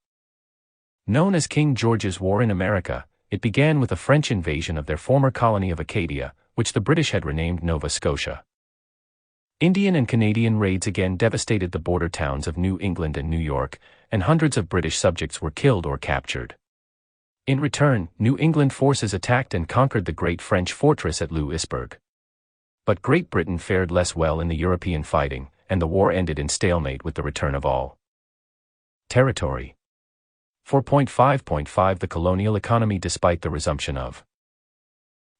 Known as King George's War in America, it began with a French invasion of their former colony of Acadia, which the British had renamed Nova Scotia. Indian and Canadian raids again devastated the border towns of New England and New York, and hundreds of British subjects were killed or captured. In return, New England forces attacked and conquered the great French fortress at Louisbourg. But Great Britain fared less well in the European fighting, and the war ended in stalemate with the return of all territory. 4.5.5 The colonial economy. Despite the resumption of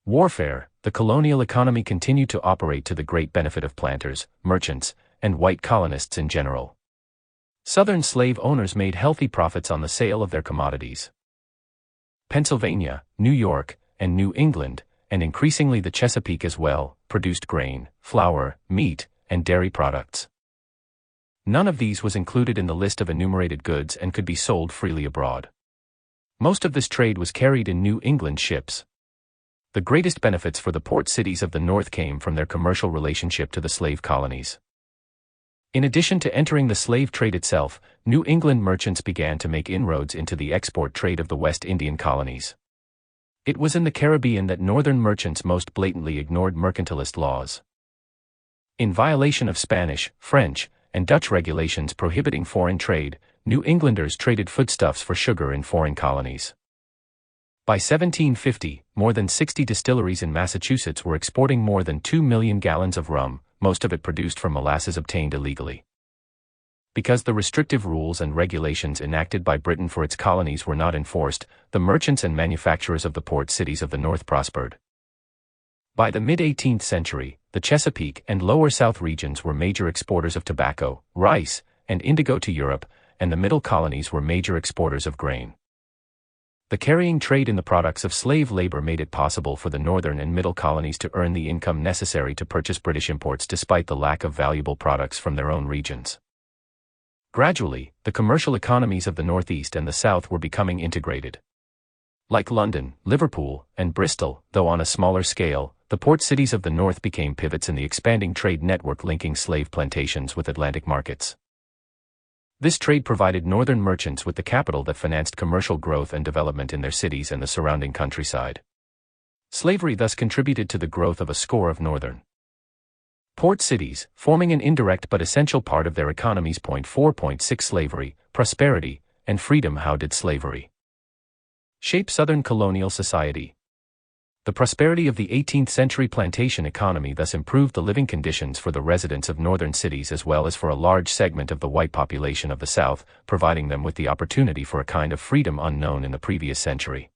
warfare, the colonial economy continued to operate to the great benefit of planters, merchants, and white colonists in general. Southern slave owners made healthy profits on the sale of their commodities. Pennsylvania, New York, and New England, and increasingly the Chesapeake as well, produced grain, flour, meat, and dairy products. None of these was included in the list of enumerated goods and could be sold freely abroad. Most of this trade was carried in New England ships. The greatest benefits for the port cities of the North came from their commercial relationship to the slave colonies. In addition to entering the slave trade itself, New England merchants began to make inroads into the export trade of the West Indian colonies. It was in the Caribbean that northern merchants most blatantly ignored mercantilist laws. In violation of Spanish, French, and Dutch regulations prohibiting foreign trade, New Englanders traded foodstuffs for sugar in foreign colonies. By 1750, more than 60 distilleries in Massachusetts were exporting more than 2 million gallons of rum, most of it produced from molasses obtained illegally. Because the restrictive rules and regulations enacted by Britain for its colonies were not enforced, the merchants and manufacturers of the port cities of the North prospered. By the mid-18th century, the Chesapeake and Lower South regions were major exporters of tobacco, rice, and indigo to Europe, and the middle colonies were major exporters of grain. The carrying trade in the products of slave labor made it possible for the northern and middle colonies to earn the income necessary to purchase British imports despite the lack of valuable products from their own regions. Gradually, the commercial economies of the Northeast and the South were becoming integrated. Like London, Liverpool, and Bristol, though on a smaller scale, the port cities of the North became pivots in the expanding trade network linking slave plantations with Atlantic markets. This trade provided northern merchants with the capital that financed commercial growth and development in their cities and the surrounding countryside. Slavery thus contributed to the growth of a score of northern port cities, forming an indirect but essential part of their economies. 4.6 Slavery, prosperity, and freedom. How did slavery shape Southern colonial society? The prosperity of the 18th century plantation economy thus improved the living conditions for the residents of northern cities as well as for a large segment of the white population of the South, providing them with the opportunity for a kind of freedom unknown in the previous century.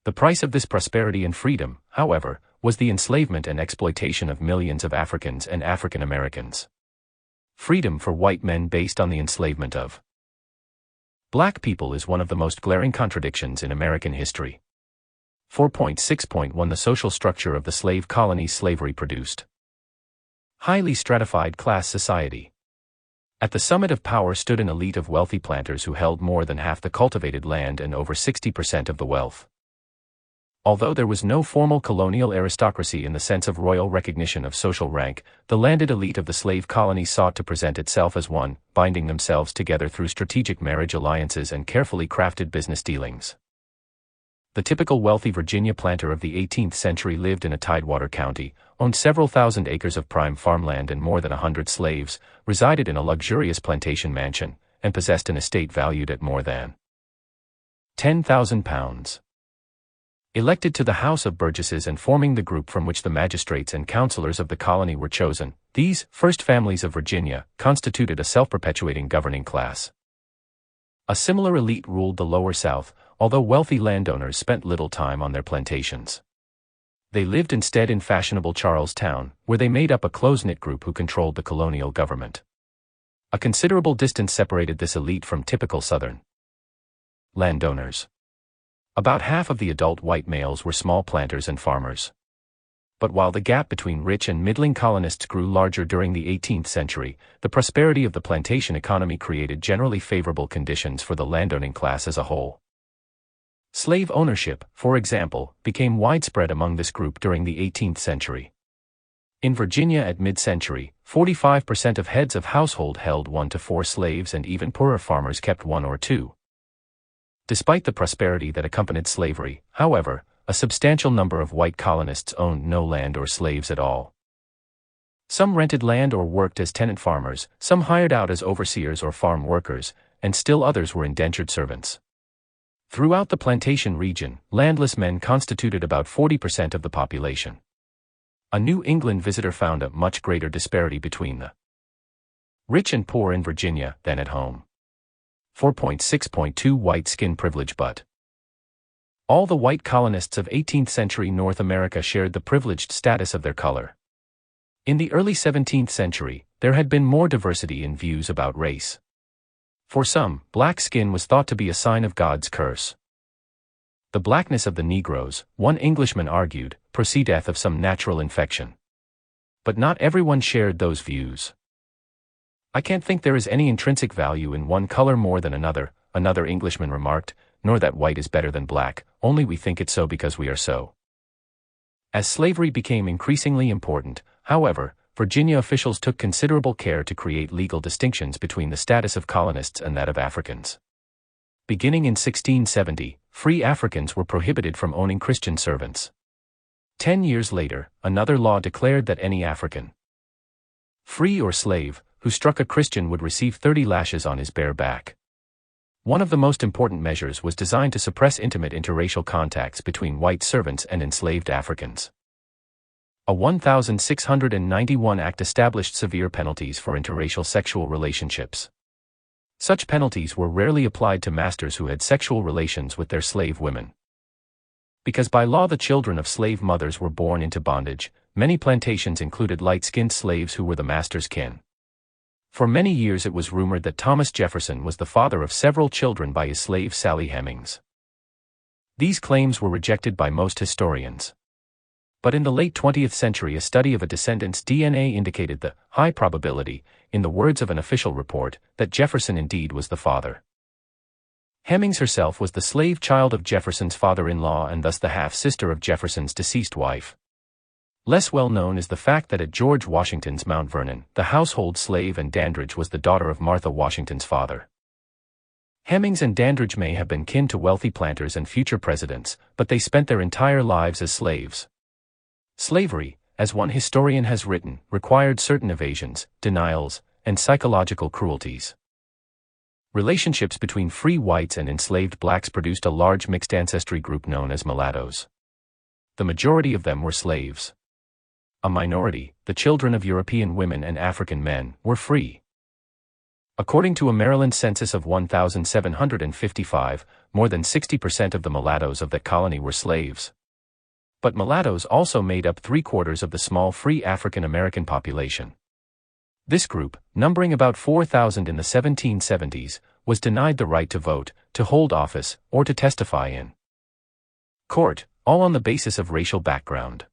The price of this prosperity and freedom, however, was the enslavement and exploitation of millions of Africans and African Americans. Freedom for white men based on the enslavement of black people is one of the most glaring contradictions in American history. 4.6.1 The social structure of the slave colonies. Slavery produced highly stratified class society. At the summit of power stood an elite of wealthy planters who held more than half the cultivated land and over 60% of the wealth. Although there was no formal colonial aristocracy in the sense of royal recognition of social rank, the landed elite of the slave colonies sought to present itself as one, binding themselves together through strategic marriage alliances and carefully crafted business dealings. The typical wealthy Virginia planter of the 18th century lived in a tidewater county, owned several thousand acres of prime farmland and more than 100 slaves, resided in a luxurious plantation mansion, and possessed an estate valued at more than £10,000. Elected to the House of Burgesses and forming the group from which the magistrates and councilors of the colony were chosen, these first families of Virginia constituted a self-perpetuating governing class. A similar elite ruled the Lower South, although wealthy landowners spent little time on their plantations. They lived instead in fashionable Charlestown, where they made up a close-knit group who controlled the colonial government. A considerable distance separated this elite from typical Southern landowners. About half of the adult white males were small planters and farmers. But while the gap between rich and middling colonists grew larger during the 18th century, the prosperity of the plantation economy created generally favorable conditions for the landowning class as a whole. Slave ownership, for example, became widespread among this group during the 18th century. In Virginia at mid-century, 45% of heads of household held 1 to 4 slaves and even poorer farmers kept 1 or 2. Despite the prosperity that accompanied slavery, however, a substantial number of white colonists owned no land or slaves at all. Some rented land or worked as tenant farmers, some hired out as overseers or farm workers, and still others were indentured servants. Throughout the plantation region, landless men constituted about 40% of the population. A New England visitor found a much greater disparity between the rich and poor in Virginia than at home. 4.6.2 White skin privilege. But all the white colonists of 18th century North America shared the privileged status of their color. In the early 17th century, there had been more diversity in views about race. For some, black skin was thought to be a sign of God's curse. The blackness of the Negroes, one Englishman argued, proceedeth of some natural infection. But not everyone shared those views. I can't think there is any intrinsic value in one color more than another, another Englishman remarked, nor that white is better than black, only we think it so because we are so. As slavery became increasingly important, however, Virginia officials took considerable care to create legal distinctions between the status of colonists and that of Africans. Beginning in 1670, free Africans were prohibited from owning Christian servants. 10 years later, another law declared that any African, free or slave, who struck a Christian would receive 30 lashes on his bare back. One of the most important measures was designed to suppress intimate interracial contacts between white servants and enslaved Africans. A 1691 act established severe penalties for interracial sexual relationships. Such penalties were rarely applied to masters who had sexual relations with their slave women. Because by law the children of slave mothers were born into bondage, many plantations included light-skinned slaves who were the master's kin. For many years it was rumored that Thomas Jefferson was the father of several children by his slave Sally Hemings. These claims were rejected by most historians. But in the late 20th century a study of a descendant's DNA indicated the high probability, in the words of an official report, that Jefferson indeed was the father. Hemings herself was the slave child of Jefferson's father-in-law and thus the half-sister of Jefferson's deceased wife. Less well known is the fact that at George Washington's Mount Vernon, the household slave and Dandridge was the daughter of Martha Washington's father. Hemings and Dandridge may have been kin to wealthy planters and future presidents, but they spent their entire lives as slaves. Slavery, as one historian has written, required certain evasions, denials, and psychological cruelties. Relationships between free whites and enslaved blacks produced a large mixed ancestry group known as mulattoes. The majority of them were slaves. A minority, the children of European women and African men, were free. According to a Maryland census of 1755, more than 60% of the mulattoes of that colony were slaves. But mulattoes also made up 3/4 of the small free African American population. This group, numbering about 4,000 in the 1770s, was denied the right to vote, to hold office, or to testify in court, all on the basis of racial background.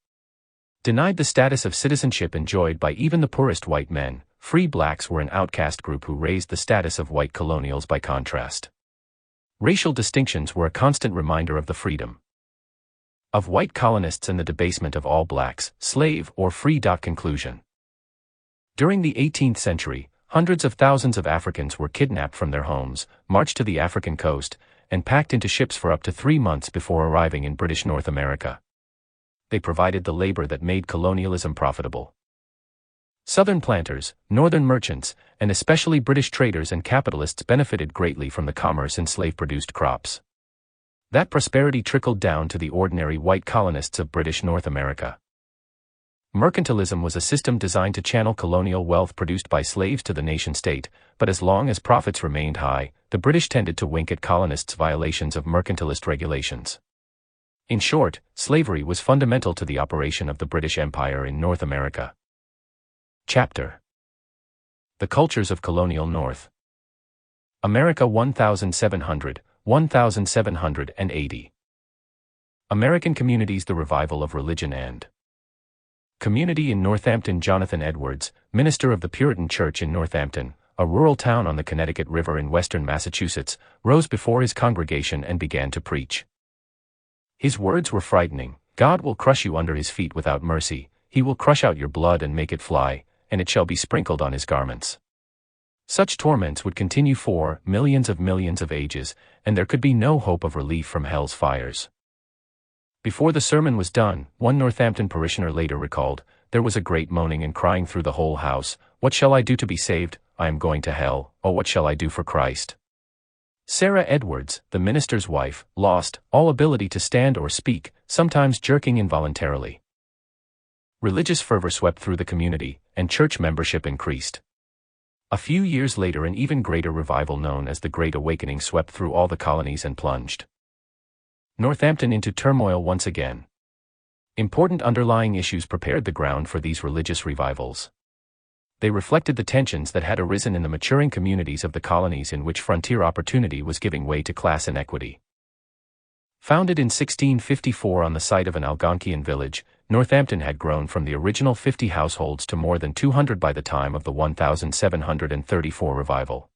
Denied the status of citizenship enjoyed by even the poorest white men, free blacks were an outcast group who raised the status of white colonials by contrast. Racial distinctions were a constant reminder of the freedom of white colonists and the debasement of all blacks, slave or free. Conclusion. During the 18th century, hundreds of thousands of Africans were kidnapped from their homes, marched to the African coast, and packed into ships for up to 3 months before arriving in British North America. They provided the labor that made colonialism profitable. Southern planters, northern merchants, and especially British traders and capitalists benefited greatly from the commerce in slave-produced crops. That prosperity trickled down to the ordinary white colonists of British North America. Mercantilism was a system designed to channel colonial wealth produced by slaves to the nation-state, but as long as profits remained high, the British tended to wink at colonists' violations of mercantilist regulations. In short, slavery was fundamental to the operation of the British Empire in North America. Chapter: The Cultures of Colonial North. America 1780. American Communities: The Revival of Religion and Community in Northampton. Jonathan Edwards, minister of the Puritan Church in Northampton, a rural town on the Connecticut River in western Massachusetts, rose before his congregation and began to preach. His words were frightening. God will crush you under his feet without mercy, he will crush out your blood and make it fly, and it shall be sprinkled on his garments. Such torments would continue for millions of ages, and there could be no hope of relief from hell's fires. Before the sermon was done, one Northampton parishioner later recalled, there was a great moaning and crying through the whole house, "What shall I do to be saved? I am going to hell. Oh, what shall I do for Christ?" Sarah Edwards, the minister's wife, lost all ability to stand or speak, sometimes jerking involuntarily. Religious fervor swept through the community, and church membership increased. A few years later an even greater revival known as the Great Awakening swept through all the colonies and plunged Northampton into turmoil once again. Important underlying issues prepared the ground for these religious revivals. They reflected the tensions that had arisen in the maturing communities of the colonies in which frontier opportunity was giving way to class inequity. Founded in 1654 on the site of an Algonquian village, Northampton had grown from the original 50 households to more than 200 by the time of the 1734 revival.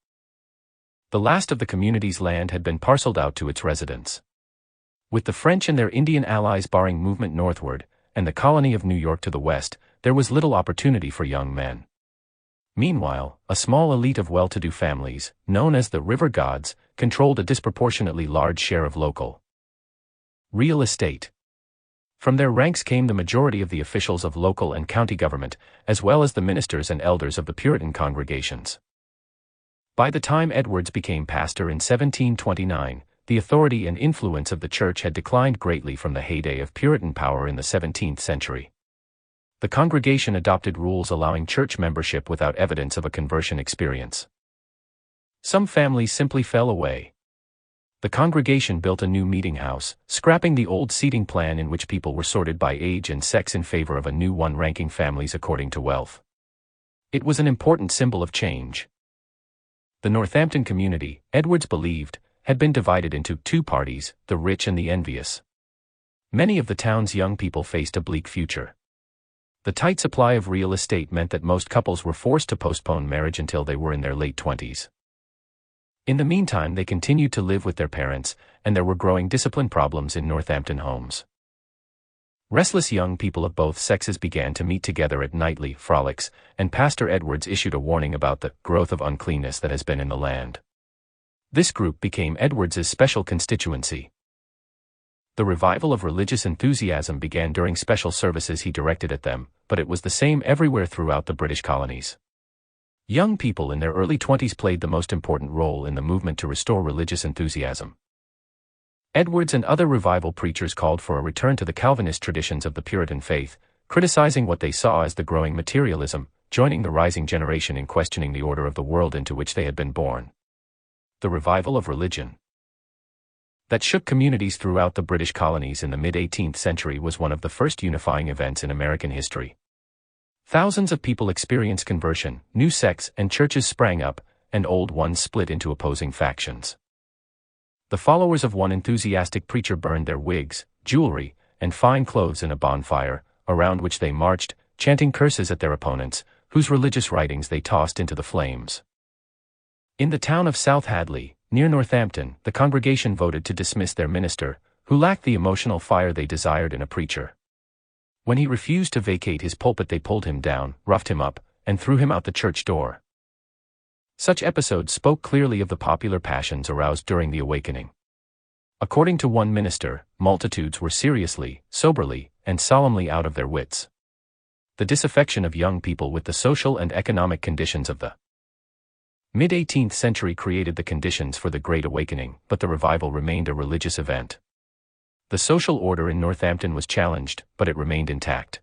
The last of the community's land had been parceled out to its residents. With the French and their Indian allies barring movement northward, and the colony of New York to the west, there was little opportunity for young men. Meanwhile, a small elite of well-to-do families, known as the River Gods, controlled a disproportionately large share of local real estate. From their ranks came the majority of the officials of local and county government, as well as the ministers and elders of the Puritan congregations. By the time Edwards became pastor in 1729, the authority and influence of the church had declined greatly from the heyday of Puritan power in the 17th century. The congregation adopted rules allowing church membership without evidence of a conversion experience. Some families simply fell away. The congregation built a new meeting house, scrapping the old seating plan in which people were sorted by age and sex in favor of a new one ranking families according to wealth. It was an important symbol of change. The Northampton community, Edwards believed, had been divided into two parties, the rich and the envious. Many of the town's young people faced a bleak future. The tight supply of real estate meant that most couples were forced to postpone marriage until they were in their late 20s. In the meantime, they continued to live with their parents, and there were growing discipline problems in Northampton homes. Restless young people of both sexes began to meet together at nightly frolics, and Pastor Edwards issued a warning about the growth of uncleanness that has been in the land. This group became Edwards's special constituency. The revival of religious enthusiasm began during special services he directed at them, but it was the same everywhere throughout the British colonies. Young people in their early 20s played the most important role in the movement to restore religious enthusiasm. Edwards and other revival preachers called for a return to the Calvinist traditions of the Puritan faith, criticizing what they saw as the growing materialism, joining the rising generation in questioning the order of the world into which they had been born. The revival of religion that shook communities throughout the British colonies in the mid-18th century was one of the first unifying events in American history. Thousands of people experienced conversion, new sects and churches sprang up, and old ones split into opposing factions. The followers of one enthusiastic preacher burned their wigs, jewelry, and fine clothes in a bonfire, around which they marched, chanting curses at their opponents, whose religious writings they tossed into the flames. In the town of South Hadley, near Northampton, the congregation voted to dismiss their minister, who lacked the emotional fire they desired in a preacher. When he refused to vacate his pulpit, they pulled him down, roughed him up, and threw him out the church door. Such episodes spoke clearly of the popular passions aroused during the awakening. According to one minister, multitudes were seriously, soberly, and solemnly out of their wits. The disaffection of young people with the social and economic conditions of the mid-18th century created the conditions for the Great Awakening, but the revival remained a religious event. The social order in Northampton was challenged, but it remained intact.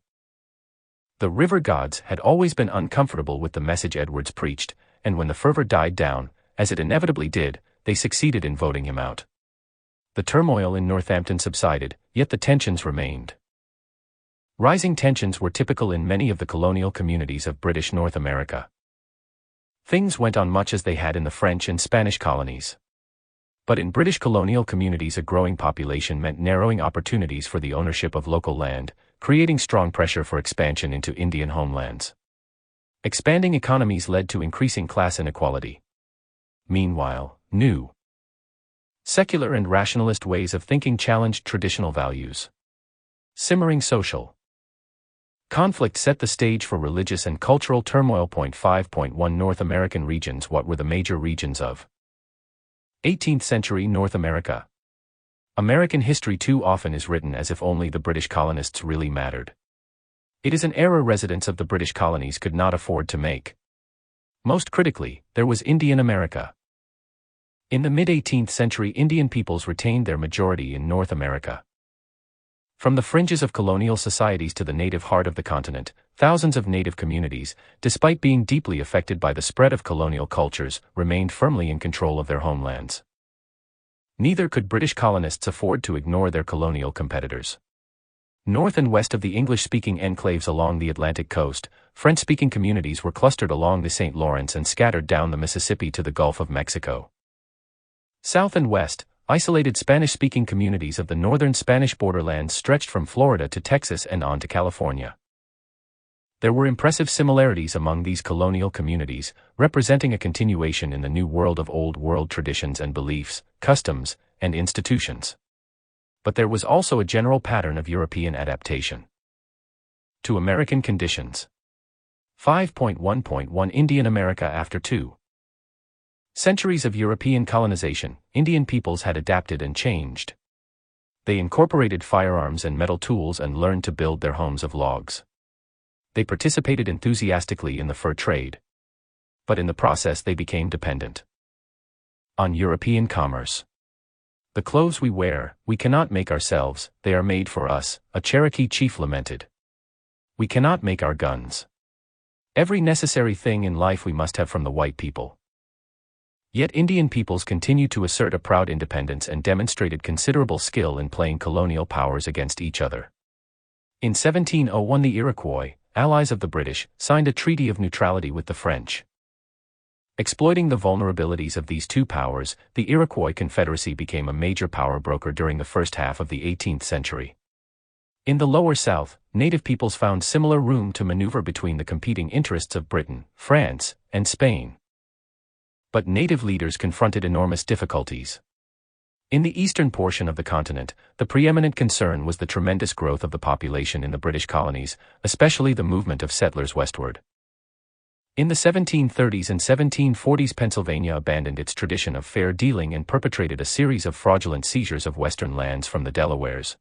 The River Gods had always been uncomfortable with the message Edwards preached, and when the fervor died down, as it inevitably did, they succeeded in voting him out. The turmoil in Northampton subsided, yet the tensions remained. Rising tensions were typical in many of the colonial communities of British North America. Things went on much as they had in the French and Spanish colonies. But in British colonial communities, a growing population meant narrowing opportunities for the ownership of local land, creating strong pressure for expansion into Indian homelands. Expanding economies led to increasing class inequality. Meanwhile, new secular and rationalist ways of thinking challenged traditional values. Simmering social conflict set the stage for religious and cultural turmoil. 5.1 North American regions. What were the major regions of 18th century North America? American history too often is written as if only the British colonists really mattered. It is an error residents of the British colonies could not afford to make. Most critically, there was Indian America. In the mid-18th century, Indian peoples retained their majority in North America. From the fringes of colonial societies to the native heart of the continent, thousands of native communities, despite being deeply affected by the spread of colonial cultures, remained firmly in control of their homelands. Neither could British colonists afford to ignore their colonial competitors. North and west of the English-speaking enclaves along the Atlantic coast, French-speaking communities were clustered along the St. Lawrence and scattered down the Mississippi to the Gulf of Mexico. South and west, isolated Spanish-speaking communities of the northern Spanish borderlands stretched from Florida to Texas and on to California. There were impressive similarities among these colonial communities, representing a continuation in the New World of Old World traditions and beliefs, customs, and institutions. But there was also a general pattern of European adaptation to American conditions. 5.1.1 Indian America. After 2 centuries of European colonization, Indian peoples had adapted and changed. They incorporated firearms and metal tools and learned to build their homes of logs. They participated enthusiastically in the fur trade. But in the process they became dependent on European commerce. "The clothes we wear, we cannot make ourselves, they are made for us," a Cherokee chief lamented. "We cannot make our guns. Every necessary thing in life we must have from the white people." Yet Indian peoples continued to assert a proud independence and demonstrated considerable skill in playing colonial powers against each other. In 1701 the Iroquois, allies of the British, signed a treaty of neutrality with the French. Exploiting the vulnerabilities of these two powers, the Iroquois Confederacy became a major power broker during the first half of the 18th century. In the Lower South, native peoples found similar room to maneuver between the competing interests of Britain, France, and Spain. But native leaders confronted enormous difficulties. In the eastern portion of the continent, the preeminent concern was the tremendous growth of the population in the British colonies, especially the movement of settlers westward. In the 1730s and 1740s, Pennsylvania abandoned its tradition of fair dealing and perpetrated a series of fraudulent seizures of western lands from the Delawares.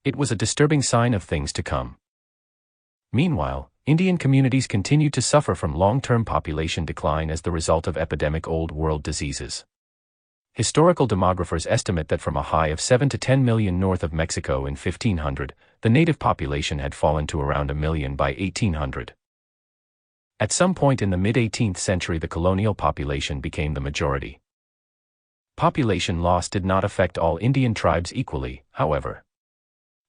It was a disturbing sign of things to come. Meanwhile, Indian communities continued to suffer from long-term population decline as the result of epidemic Old World diseases. Historical demographers estimate that from a high of 7 to 10 million north of Mexico in 1500, the native population had fallen to around 1 million by 1800. At some point in the mid-18th century the colonial population became the majority. Population loss did not affect all Indian tribes equally, however.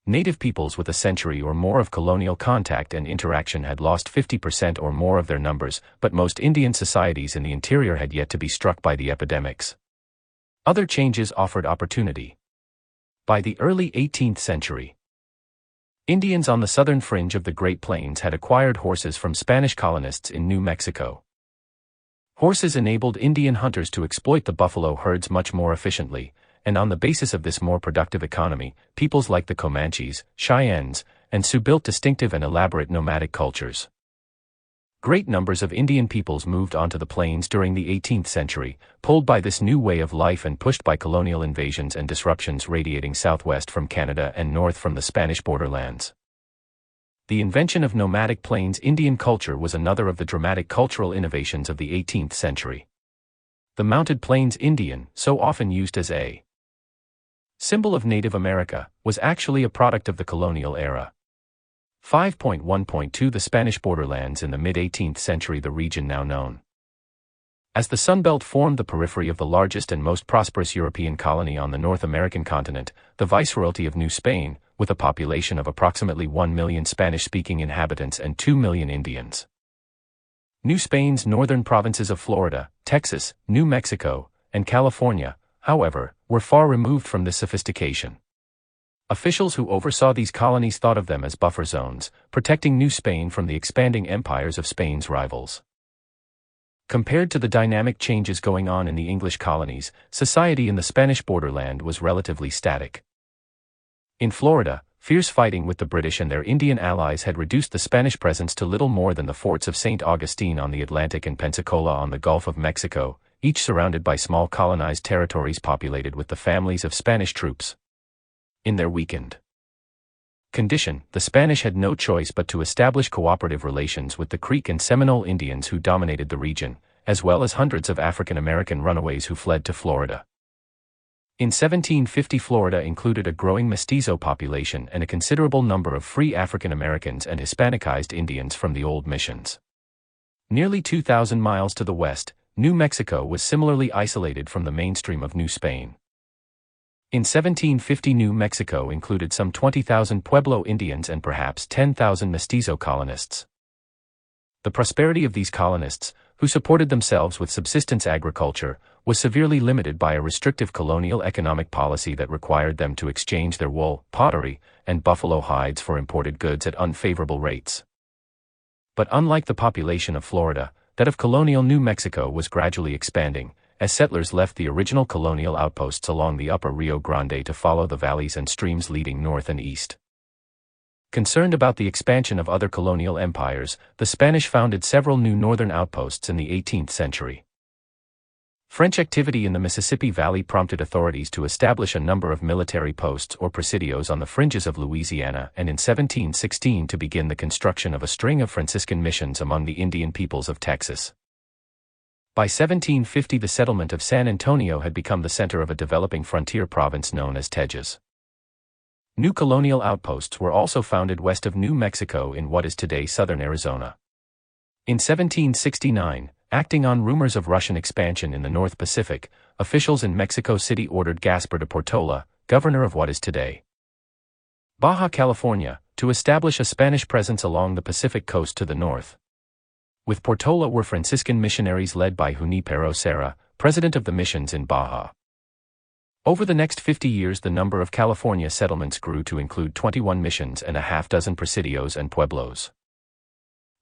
Native peoples with a century or more of colonial contact and interaction had lost 50% or more of their numbers, but most Indian societies in the interior had yet to be struck by the epidemics. Other changes offered opportunity. By the early 18th century, Indians on the southern fringe of the Great Plains had acquired horses from Spanish colonists in New Mexico. Horses enabled Indian hunters to exploit the buffalo herds much more efficiently, and on the basis of this more productive economy, peoples like the Comanches, Cheyennes, and Sioux built distinctive and elaborate nomadic cultures. Great numbers of Indian peoples moved onto the plains during the 18th century, pulled by this new way of life and pushed by colonial invasions and disruptions radiating southwest from Canada and north from the Spanish borderlands. The invention of nomadic plains Indian culture was another of the dramatic cultural innovations of the 18th century. The mounted plains Indian, so often used as a symbol of Native America, was actually a product of the colonial era. 5.1.2 The Spanish borderlands in the mid-18th century. The region now known as the Sun Belt formed the periphery of the largest and most prosperous European colony on the North American continent, the Viceroyalty of New Spain, with a population of approximately 1 million Spanish-speaking inhabitants and 2 million Indians. New Spain's northern provinces of Florida, Texas, New Mexico, and California, however, were far removed from this sophistication. Officials who oversaw these colonies thought of them as buffer zones, protecting New Spain from the expanding empires of Spain's rivals. Compared to the dynamic changes going on in the English colonies, society in the Spanish borderland was relatively static. In Florida, fierce fighting with the British and their Indian allies had reduced the Spanish presence to little more than the forts of St. Augustine on the Atlantic and Pensacola on the Gulf of Mexico, each surrounded by small colonized territories populated with the families of Spanish troops. In their weakened condition, the Spanish had no choice but to establish cooperative relations with the Creek and Seminole Indians who dominated the region, as well as hundreds of African American runaways who fled to Florida. In 1750, Florida included a growing mestizo population and a considerable number of free African Americans and Hispanicized Indians from the old missions. Nearly 2,000 miles to the west, New Mexico was similarly isolated from the mainstream of New Spain. In 1750, New Mexico included some 20,000 Pueblo Indians and perhaps 10,000 mestizo colonists. The prosperity of these colonists, who supported themselves with subsistence agriculture, was severely limited by a restrictive colonial economic policy that required them to exchange their wool, pottery, and buffalo hides for imported goods at unfavorable rates. But unlike the population of Florida, that of colonial New Mexico was gradually expanding, as settlers left the original colonial outposts along the upper Rio Grande to follow the valleys and streams leading north and east. Concerned about the expansion of other colonial empires, the Spanish founded several new northern outposts in the 18th century. French activity in the Mississippi Valley prompted authorities to establish a number of military posts or presidios on the fringes of Louisiana, and in 1716 to begin the construction of a string of Franciscan missions among the Indian peoples of Texas. By 1750, the settlement of San Antonio had become the center of a developing frontier province known as Tejas. New colonial outposts were also founded west of New Mexico in what is today southern Arizona. In 1769, acting on rumors of Russian expansion in the North Pacific, officials in Mexico City ordered Gaspar de Portola, governor of what is today Baja California, to establish a Spanish presence along the Pacific coast to the north. With Portola were Franciscan missionaries led by Junípero Serra, president of the missions in Baja. Over the next 50 years, the number of California settlements grew to include 21 missions and a half-dozen presidios and pueblos.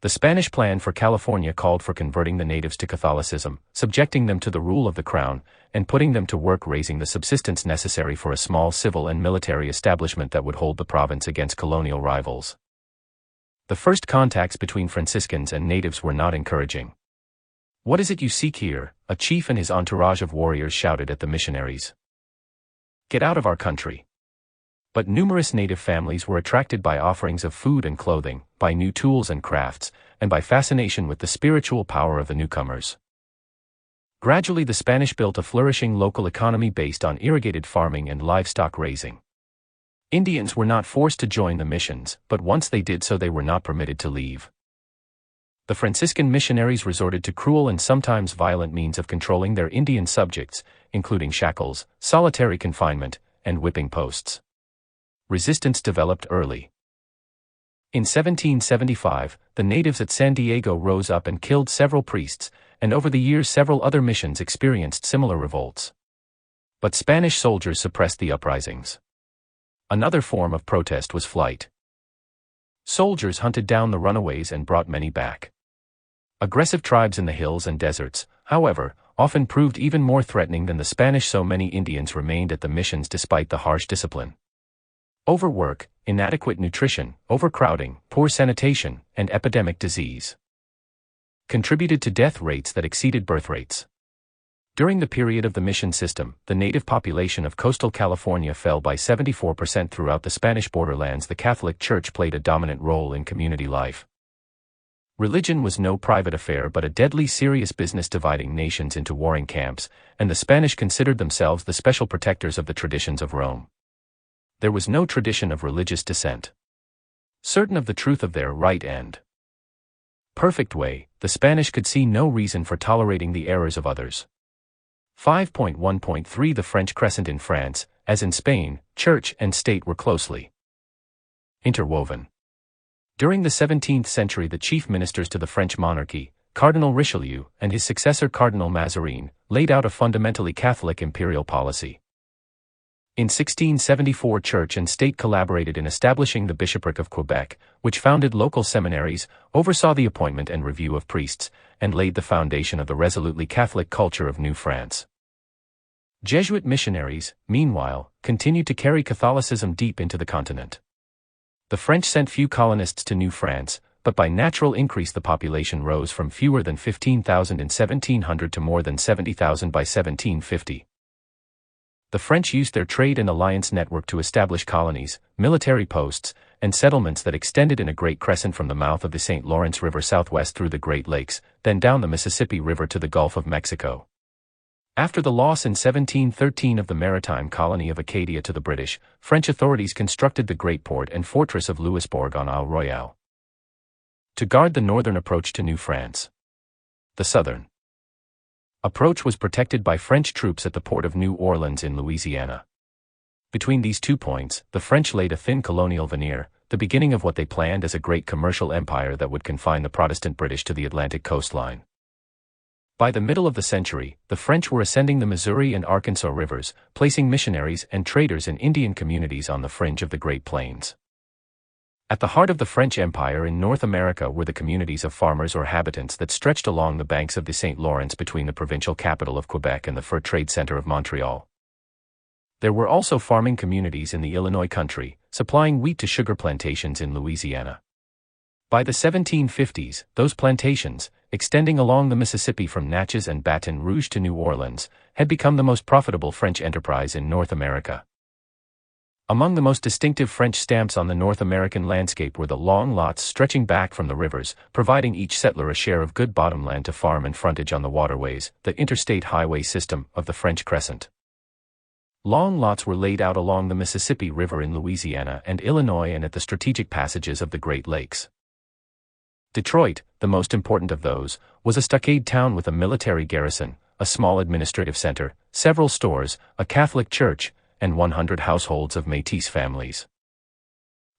The Spanish plan for California called for converting the natives to Catholicism, subjecting them to the rule of the crown, and putting them to work raising the subsistence necessary for a small civil and military establishment that would hold the province against colonial rivals. The first contacts between Franciscans and natives were not encouraging. "What is it you seek here?" a chief and his entourage of warriors shouted at the missionaries. "Get out of our country." But numerous native families were attracted by offerings of food and clothing, by new tools and crafts, and by fascination with the spiritual power of the newcomers. Gradually, the Spanish built a flourishing local economy based on irrigated farming and livestock raising. Indians were not forced to join the missions, but once they did so, they were not permitted to leave. The Franciscan missionaries resorted to cruel and sometimes violent means of controlling their Indian subjects, including shackles, solitary confinement, and whipping posts. Resistance developed early. In 1775, the natives at San Diego rose up and killed several priests, and over the years several other missions experienced similar revolts. But Spanish soldiers suppressed the uprisings. Another form of protest was flight. Soldiers hunted down the runaways and brought many back. Aggressive tribes in the hills and deserts, however, often proved even more threatening than the Spanish, so many Indians remained at the missions despite the harsh discipline. Overwork, inadequate nutrition, overcrowding, poor sanitation, and epidemic disease contributed to death rates that exceeded birth rates. During the period of the mission system, the native population of coastal California fell by 74% throughout the Spanish borderlands. The Catholic Church played a dominant role in community life. Religion was no private affair but a deadly serious business, dividing nations into warring camps, and the Spanish considered themselves the special protectors of the traditions of Rome. There was no tradition of religious dissent. Certain of the truth of their right and perfect way, the Spanish could see no reason for tolerating the errors of others. 5.1.3 The French Crescent. In France, as in Spain, church and state were closely interwoven. During the 17th century, the chief ministers to the French monarchy, Cardinal Richelieu, and his successor Cardinal Mazarin, laid out a fundamentally Catholic imperial policy. In 1674, church and state collaborated in establishing the Bishopric of Quebec, which founded local seminaries, oversaw the appointment and review of priests, and laid the foundation of the resolutely Catholic culture of New France. Jesuit missionaries, meanwhile, continued to carry Catholicism deep into the continent. The French sent few colonists to New France, but by natural increase the population rose from fewer than 15,000 in 1700 to more than 70,000 by 1750. The French used their trade and alliance network to establish colonies, military posts, and settlements that extended in a great crescent from the mouth of the St. Lawrence River southwest through the Great Lakes, then down the Mississippi River to the Gulf of Mexico. After the loss in 1713 of the maritime colony of Acadia to the British, French authorities constructed the great port and fortress of Louisbourg on Isle Royale to guard the northern approach to New France. The southern approach was protected by French troops at the port of New Orleans in Louisiana. Between these 2 points, the French laid a thin colonial veneer, the beginning of what they planned as a great commercial empire that would confine the Protestant British to the Atlantic coastline. By the middle of the century, the French were ascending the Missouri and Arkansas rivers, placing missionaries and traders in Indian communities on the fringe of the Great Plains. At the heart of the French Empire in North America were the communities of farmers or habitants that stretched along the banks of the St. Lawrence between the provincial capital of Quebec and the fur trade center of Montreal. There were also farming communities in the Illinois country, supplying wheat to sugar plantations in Louisiana. By the 1750s, those plantations, extending along the Mississippi from Natchez and Baton Rouge to New Orleans, had become the most profitable French enterprise in North America. Among the most distinctive French stamps on the North American landscape were the long lots stretching back from the rivers, providing each settler a share of good bottomland to farm and frontage on the waterways, the interstate highway system of the French Crescent. Long lots were laid out along the Mississippi River in Louisiana and Illinois and at the strategic passages of the Great Lakes. Detroit, the most important of those, was a stockade town with a military garrison, a small administrative center, several stores, a Catholic church, and 100 households of Métis families.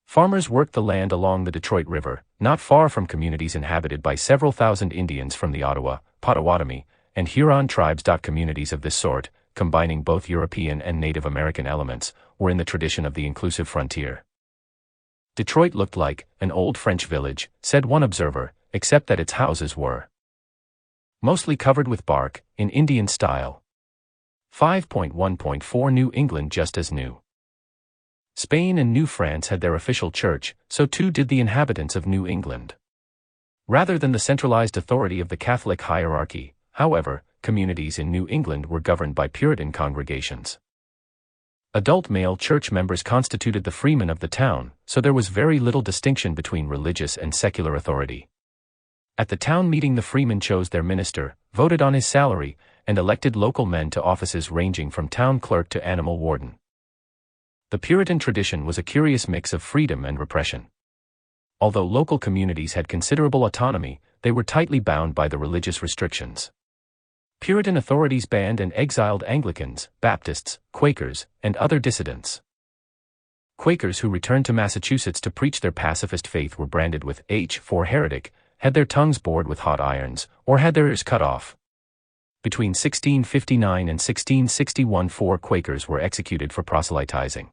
Farmers worked the land along the Detroit River, not far from communities inhabited by several thousand Indians from the Ottawa, Potawatomi, and Huron tribes. Communities of this sort, combining both European and Native American elements, were in the tradition of the inclusive frontier. Detroit looked like an old French village, said one observer, except that its houses were mostly covered with bark, in Indian style. 5.1.4 New England just as new. Spain and New France had their official church, so too did the inhabitants of New England. Rather than the centralized authority of the Catholic hierarchy, however, communities in New England were governed by Puritan congregations. Adult male church members constituted the freemen of the town, so there was very little distinction between religious and secular authority. At the town meeting, the freemen chose their minister, voted on his salary, and elected local men to offices ranging from town clerk to animal warden. The Puritan tradition was a curious mix of freedom and repression. Although local communities had considerable autonomy, they were tightly bound by the religious restrictions. Puritan authorities banned and exiled Anglicans, Baptists, Quakers, and other dissidents. Quakers who returned to Massachusetts to preach their pacifist faith were branded with H for heretic, had their tongues bored with hot irons, or had their ears cut off. Between 1659 and 1661, 4 Quakers were executed for proselytizing.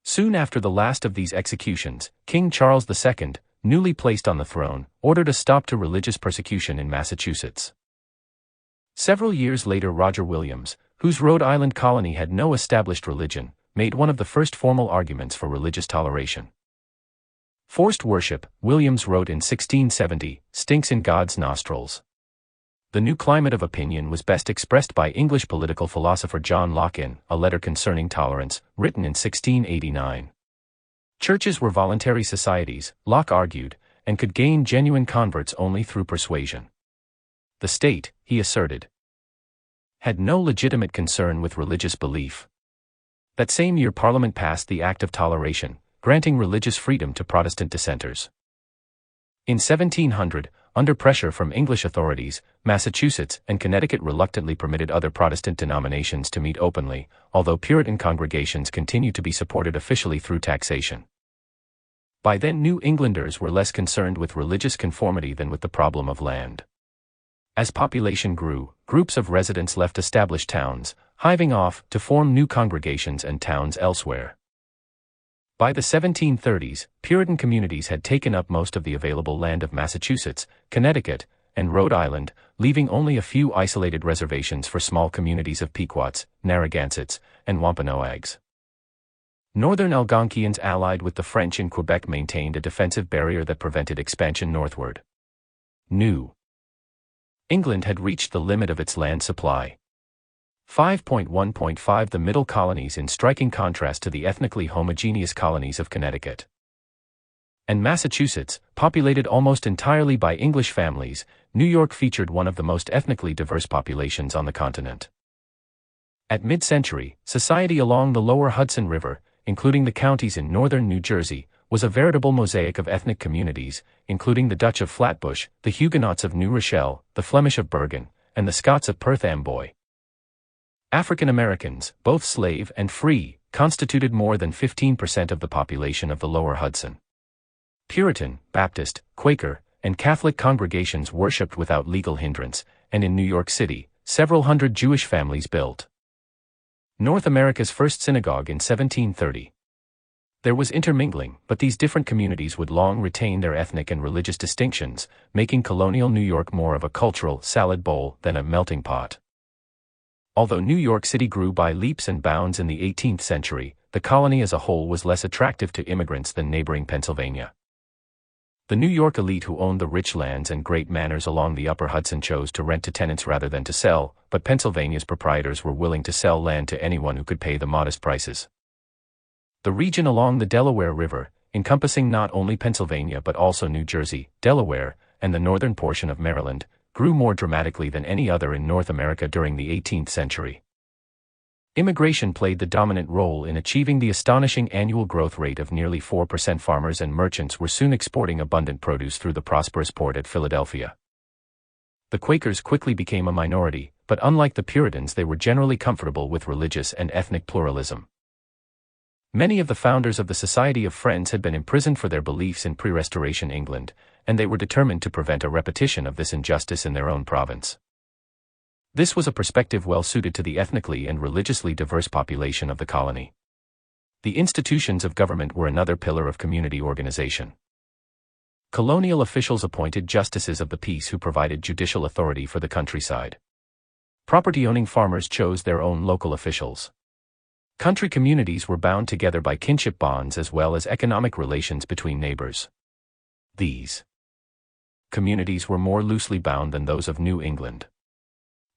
Soon after the last of these executions, King Charles II, newly placed on the throne, ordered a stop to religious persecution in Massachusetts. Several years later, Roger Williams, whose Rhode Island colony had no established religion, made one of the first formal arguments for religious toleration. Forced worship, Williams wrote in 1670, stinks in God's nostrils. The new climate of opinion was best expressed by English political philosopher John Locke in A Letter Concerning Tolerance, written in 1689. Churches were voluntary societies, Locke argued, and could gain genuine converts only through persuasion. The state, he asserted, had no legitimate concern with religious belief. That same year, Parliament passed the Act of Toleration, granting religious freedom to Protestant dissenters. In 1700, under pressure from English authorities, Massachusetts and Connecticut reluctantly permitted other Protestant denominations to meet openly, although Puritan congregations continued to be supported officially through taxation. By then, New Englanders were less concerned with religious conformity than with the problem of land. As population grew, groups of residents left established towns, hiving off to form new congregations and towns elsewhere. By the 1730s, Puritan communities had taken up most of the available land of Massachusetts, Connecticut, and Rhode Island, leaving only a few isolated reservations for small communities of Pequots, Narragansetts, and Wampanoags. Northern Algonquians allied with the French in Quebec maintained a defensive barrier that prevented expansion northward. New England had reached the limit of its land supply. 5.1.5 The Middle Colonies, in striking contrast to the ethnically homogeneous colonies of Connecticut and Massachusetts, populated almost entirely by English families, New York featured one of the most ethnically diverse populations on the continent. At mid-century, society along the lower Hudson River, including the counties in northern New Jersey, was a veritable mosaic of ethnic communities, including the Dutch of Flatbush, the Huguenots of New Rochelle, the Flemish of Bergen, and the Scots of Perth Amboy. African Americans, both slave and free, constituted more than 15% of the population of the lower Hudson. Puritan, Baptist, Quaker, and Catholic congregations worshipped without legal hindrance, and in New York City, several hundred Jewish families built North America's first synagogue in 1730. There was intermingling, but these different communities would long retain their ethnic and religious distinctions, making colonial New York more of a cultural salad bowl than a melting pot. Although New York City grew by leaps and bounds in the 18th century, the colony as a whole was less attractive to immigrants than neighboring Pennsylvania. The New York elite who owned the rich lands and great manors along the upper Hudson chose to rent to tenants rather than to sell, but Pennsylvania's proprietors were willing to sell land to anyone who could pay the modest prices. The region along the Delaware River, encompassing not only Pennsylvania but also New Jersey, Delaware, and the northern portion of Maryland, grew more dramatically than any other in North America during the 18th century. Immigration played the dominant role in achieving the astonishing annual growth rate of nearly 4%. Farmers and merchants were soon exporting abundant produce through the prosperous port at Philadelphia. The Quakers quickly became a minority, but unlike the Puritans, they were generally comfortable with religious and ethnic pluralism. Many of the founders of the Society of Friends had been imprisoned for their beliefs in pre-Restoration England, and they were determined to prevent a repetition of this injustice in their own province. This was a perspective well suited to the ethnically and religiously diverse population of the colony. The institutions of government were another pillar of community organization. Colonial officials appointed justices of the peace who provided judicial authority for the countryside. Property-owning farmers chose their own local officials. Country communities were bound together by kinship bonds as well as economic relations between neighbors. These communities were more loosely bound than those of New England.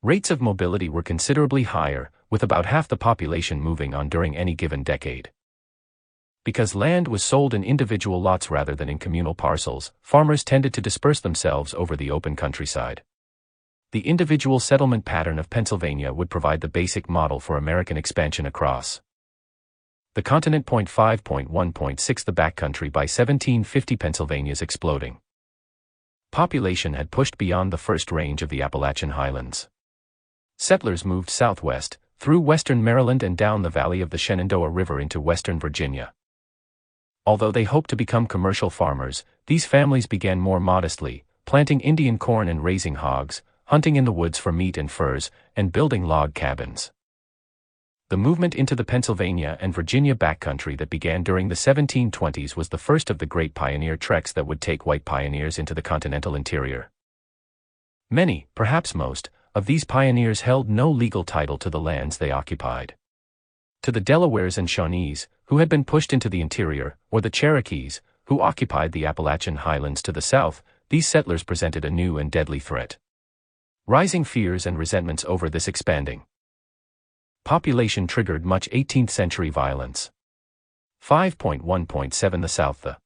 Rates of mobility were considerably higher, with about half the population moving on during any given decade. Because land was sold in individual lots rather than in communal parcels, farmers tended to disperse themselves over the open countryside. The individual settlement pattern of Pennsylvania would provide the basic model for American expansion across the continent. 5.1.6 The backcountry. By 1750, Pennsylvania's exploding population had pushed beyond the first range of the Appalachian Highlands. Settlers moved southwest, through western Maryland and down the valley of the Shenandoah River into western Virginia. Although they hoped to become commercial farmers, these families began more modestly, planting Indian corn and raising hogs, hunting in the woods for meat and furs, and building log cabins. The movement into the Pennsylvania and Virginia backcountry that began during the 1720s was the first of the great pioneer treks that would take white pioneers into the continental interior. Many, perhaps most, of these pioneers held no legal title to the lands they occupied. To the Delawares and Shawnees, who had been pushed into the interior, or the Cherokees, who occupied the Appalachian Highlands to the south, these settlers presented a new and deadly threat. Rising fears and resentments over this expanding population triggered much 18th century violence. 5.1.7 The South. The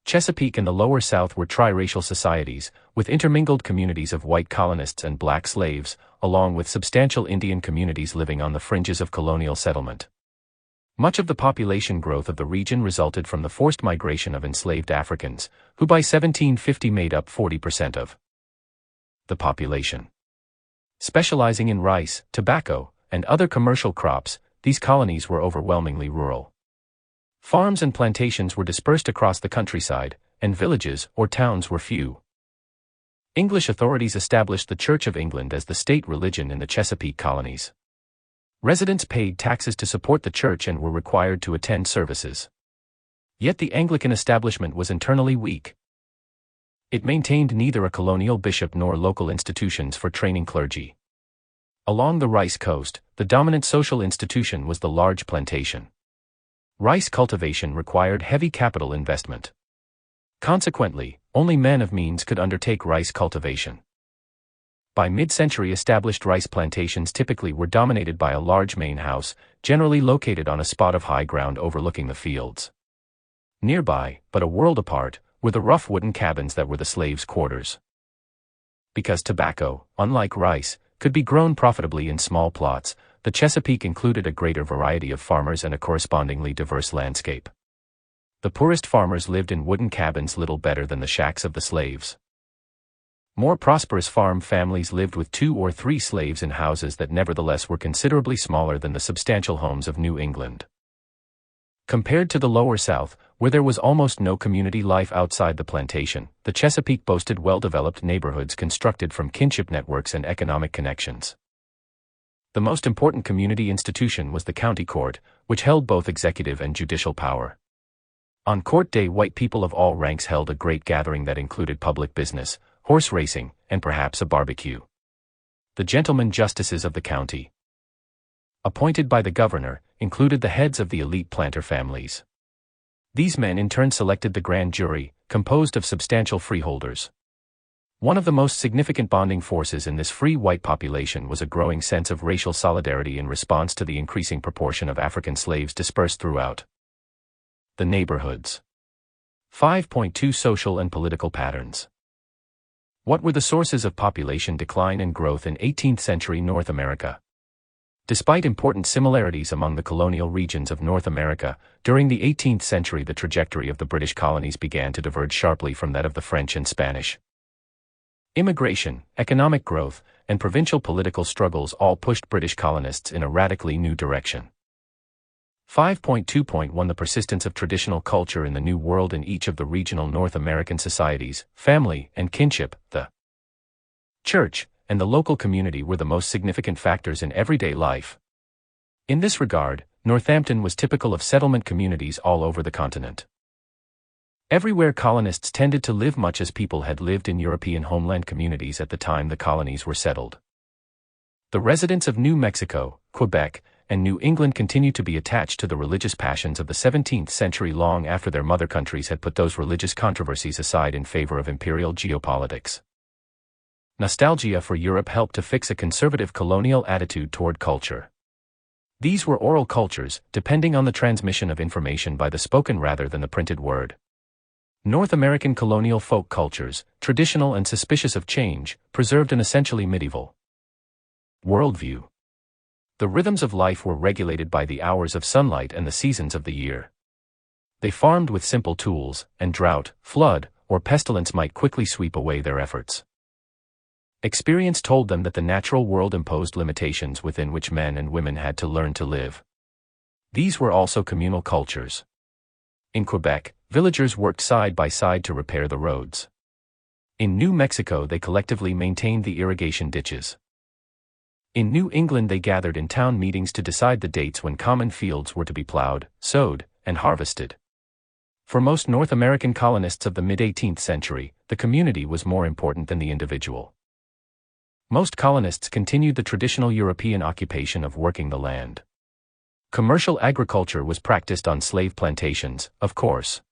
Chesapeake and the Lower South were triracial societies, with intermingled communities of white colonists and black slaves, along with substantial Indian communities living on the fringes of colonial settlement. Much of the population growth of the region resulted from the forced migration of enslaved Africans, who by 1750 made up 40% of the population. Specializing in rice, tobacco, and other commercial crops, these colonies were overwhelmingly rural. Farms and plantations were dispersed across the countryside, and villages or towns were few. English authorities established the Church of England as the state religion in the Chesapeake colonies. Residents paid taxes to support the church and were required to attend services. Yet the Anglican establishment was internally weak. It maintained neither a colonial bishop nor local institutions for training clergy. Along the rice coast, the dominant social institution was the large plantation. Rice cultivation required heavy capital investment. Consequently, only men of means could undertake rice cultivation. By mid-century, established rice plantations typically were dominated by a large main house, generally located on a spot of high ground overlooking the fields. Nearby, but a world apart, were the rough wooden cabins that were the slaves' quarters. Because tobacco, unlike rice, could be grown profitably in small plots, the Chesapeake included a greater variety of farmers and a correspondingly diverse landscape. The poorest farmers lived in wooden cabins little better than the shacks of the slaves. More prosperous farm families lived with 2 or 3 slaves in houses that nevertheless were considerably smaller than the substantial homes of New England. Compared to the lower South, where there was almost no community life outside the plantation, the Chesapeake boasted well-developed neighborhoods constructed from kinship networks and economic connections. The most important community institution was the county court, which held both executive and judicial power. On court day, white people of all ranks held a great gathering that included public business, horse racing, and perhaps a barbecue. The gentlemen justices of the county, appointed by the governor, included the heads of the elite planter families. These men in turn selected the grand jury, composed of substantial freeholders. One of the most significant bonding forces in this free white population was a growing sense of racial solidarity in response to the increasing proportion of African slaves dispersed throughout the neighborhoods. 5.2 Social and political patterns. What were the sources of population decline and growth in 18th century North America? Despite important similarities among the colonial regions of North America, during the 18th century the trajectory of the British colonies began to diverge sharply from that of the French and Spanish. Immigration, economic growth, and provincial political struggles all pushed British colonists in a radically new direction. 5.2.1 The persistence of traditional culture in the New World. In each of the regional North American societies, family and kinship, the church, and the local community were the most significant factors in everyday life. In this regard, Northampton was typical of settlement communities all over the continent. Everywhere colonists tended to live much as people had lived in European homeland communities at the time the colonies were settled. The residents of New Mexico, Quebec, and New England continued to be attached to the religious passions of the 17th century long after their mother countries had put those religious controversies aside in favor of imperial geopolitics. Nostalgia for Europe helped to fix a conservative colonial attitude toward culture. These were oral cultures, depending on the transmission of information by the spoken rather than the printed word. North American colonial folk cultures, traditional and suspicious of change, preserved an essentially medieval worldview. The rhythms of life were regulated by the hours of sunlight and the seasons of the year. They farmed with simple tools, and drought, flood, or pestilence might quickly sweep away their efforts. Experience told them that the natural world imposed limitations within which men and women had to learn to live. These were also communal cultures. In Quebec, villagers worked side by side to repair the roads. In New Mexico they collectively maintained the irrigation ditches. In New England they gathered in town meetings to decide the dates when common fields were to be plowed, sowed, and harvested. For most North American colonists of the mid-18th century, the community was more important than the individual. Most colonists continued the traditional European occupation of working the land. Commercial agriculture was practiced on slave plantations, of course.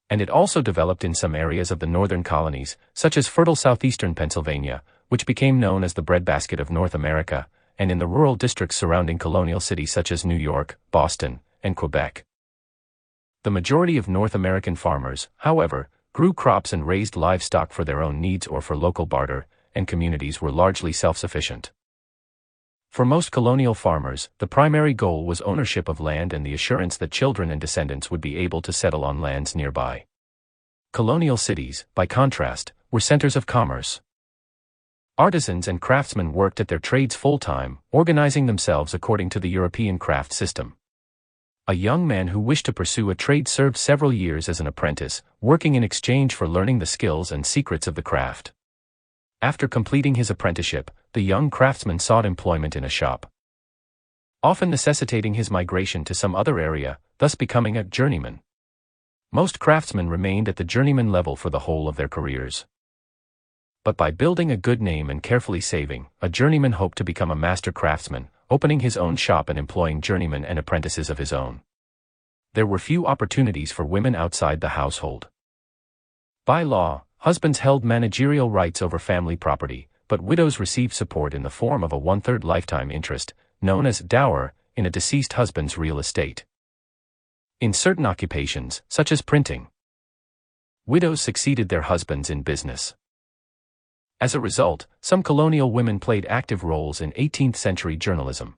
And it also developed in some areas of the northern colonies, such as fertile southeastern Pennsylvania, which became known as the breadbasket of North America, and in the rural districts surrounding colonial cities such as New York, Boston, and Quebec. The majority of North American farmers, however, grew crops and raised livestock for their own needs or for local barter, and communities were largely self-sufficient. For most colonial farmers, the primary goal was ownership of land and the assurance that children and descendants would be able to settle on lands nearby. Colonial cities, by contrast, were centers of commerce. Artisans and craftsmen worked at their trades full-time, organizing themselves according to the European craft system. A young man who wished to pursue a trade served several years as an apprentice, working in exchange for learning the skills and secrets of the craft. After completing his apprenticeship, the young craftsman sought employment in a shop, often necessitating his migration to some other area, thus becoming a journeyman. Most craftsmen remained at the journeyman level for the whole of their careers. But by building a good name and carefully saving, a journeyman hoped to become a master craftsman, opening his own shop and employing journeymen and apprentices of his own. There were few opportunities for women outside the household. By law, husbands held managerial rights over family property, but widows received support in the form of a one-third lifetime interest, known as dower, in a deceased husband's real estate. In certain occupations, such as printing, widows succeeded their husbands in business. As a result, some colonial women played active roles in 18th century journalism.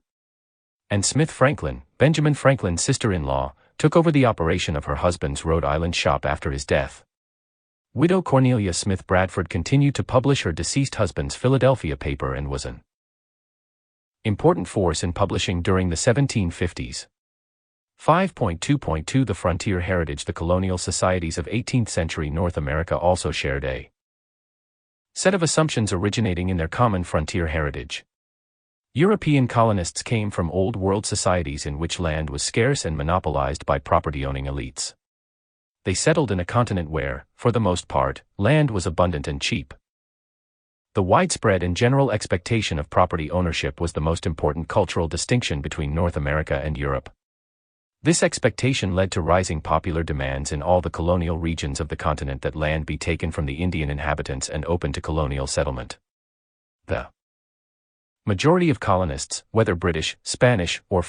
Anne Smith Franklin, Benjamin Franklin's sister-in-law, took over the operation of her husband's Rhode Island shop after his death. Widow Cornelia Smith Bradford continued to publish her deceased husband's Philadelphia paper and was an important force in publishing during the 1750s. 5.2.2 The Frontier Heritage. The colonial societies of 18th-century North America also shared a set of assumptions originating in their common frontier heritage. European colonists came from Old World societies in which land was scarce and monopolized by property-owning elites. They settled in a continent where, for the most part, land was abundant and cheap. The widespread and general expectation of property ownership was the most important cultural distinction between North America and Europe. This expectation led to rising popular demands in all the colonial regions of the continent that land be taken from the Indian inhabitants and open to colonial settlement. The majority of colonists, whether British, Spanish, or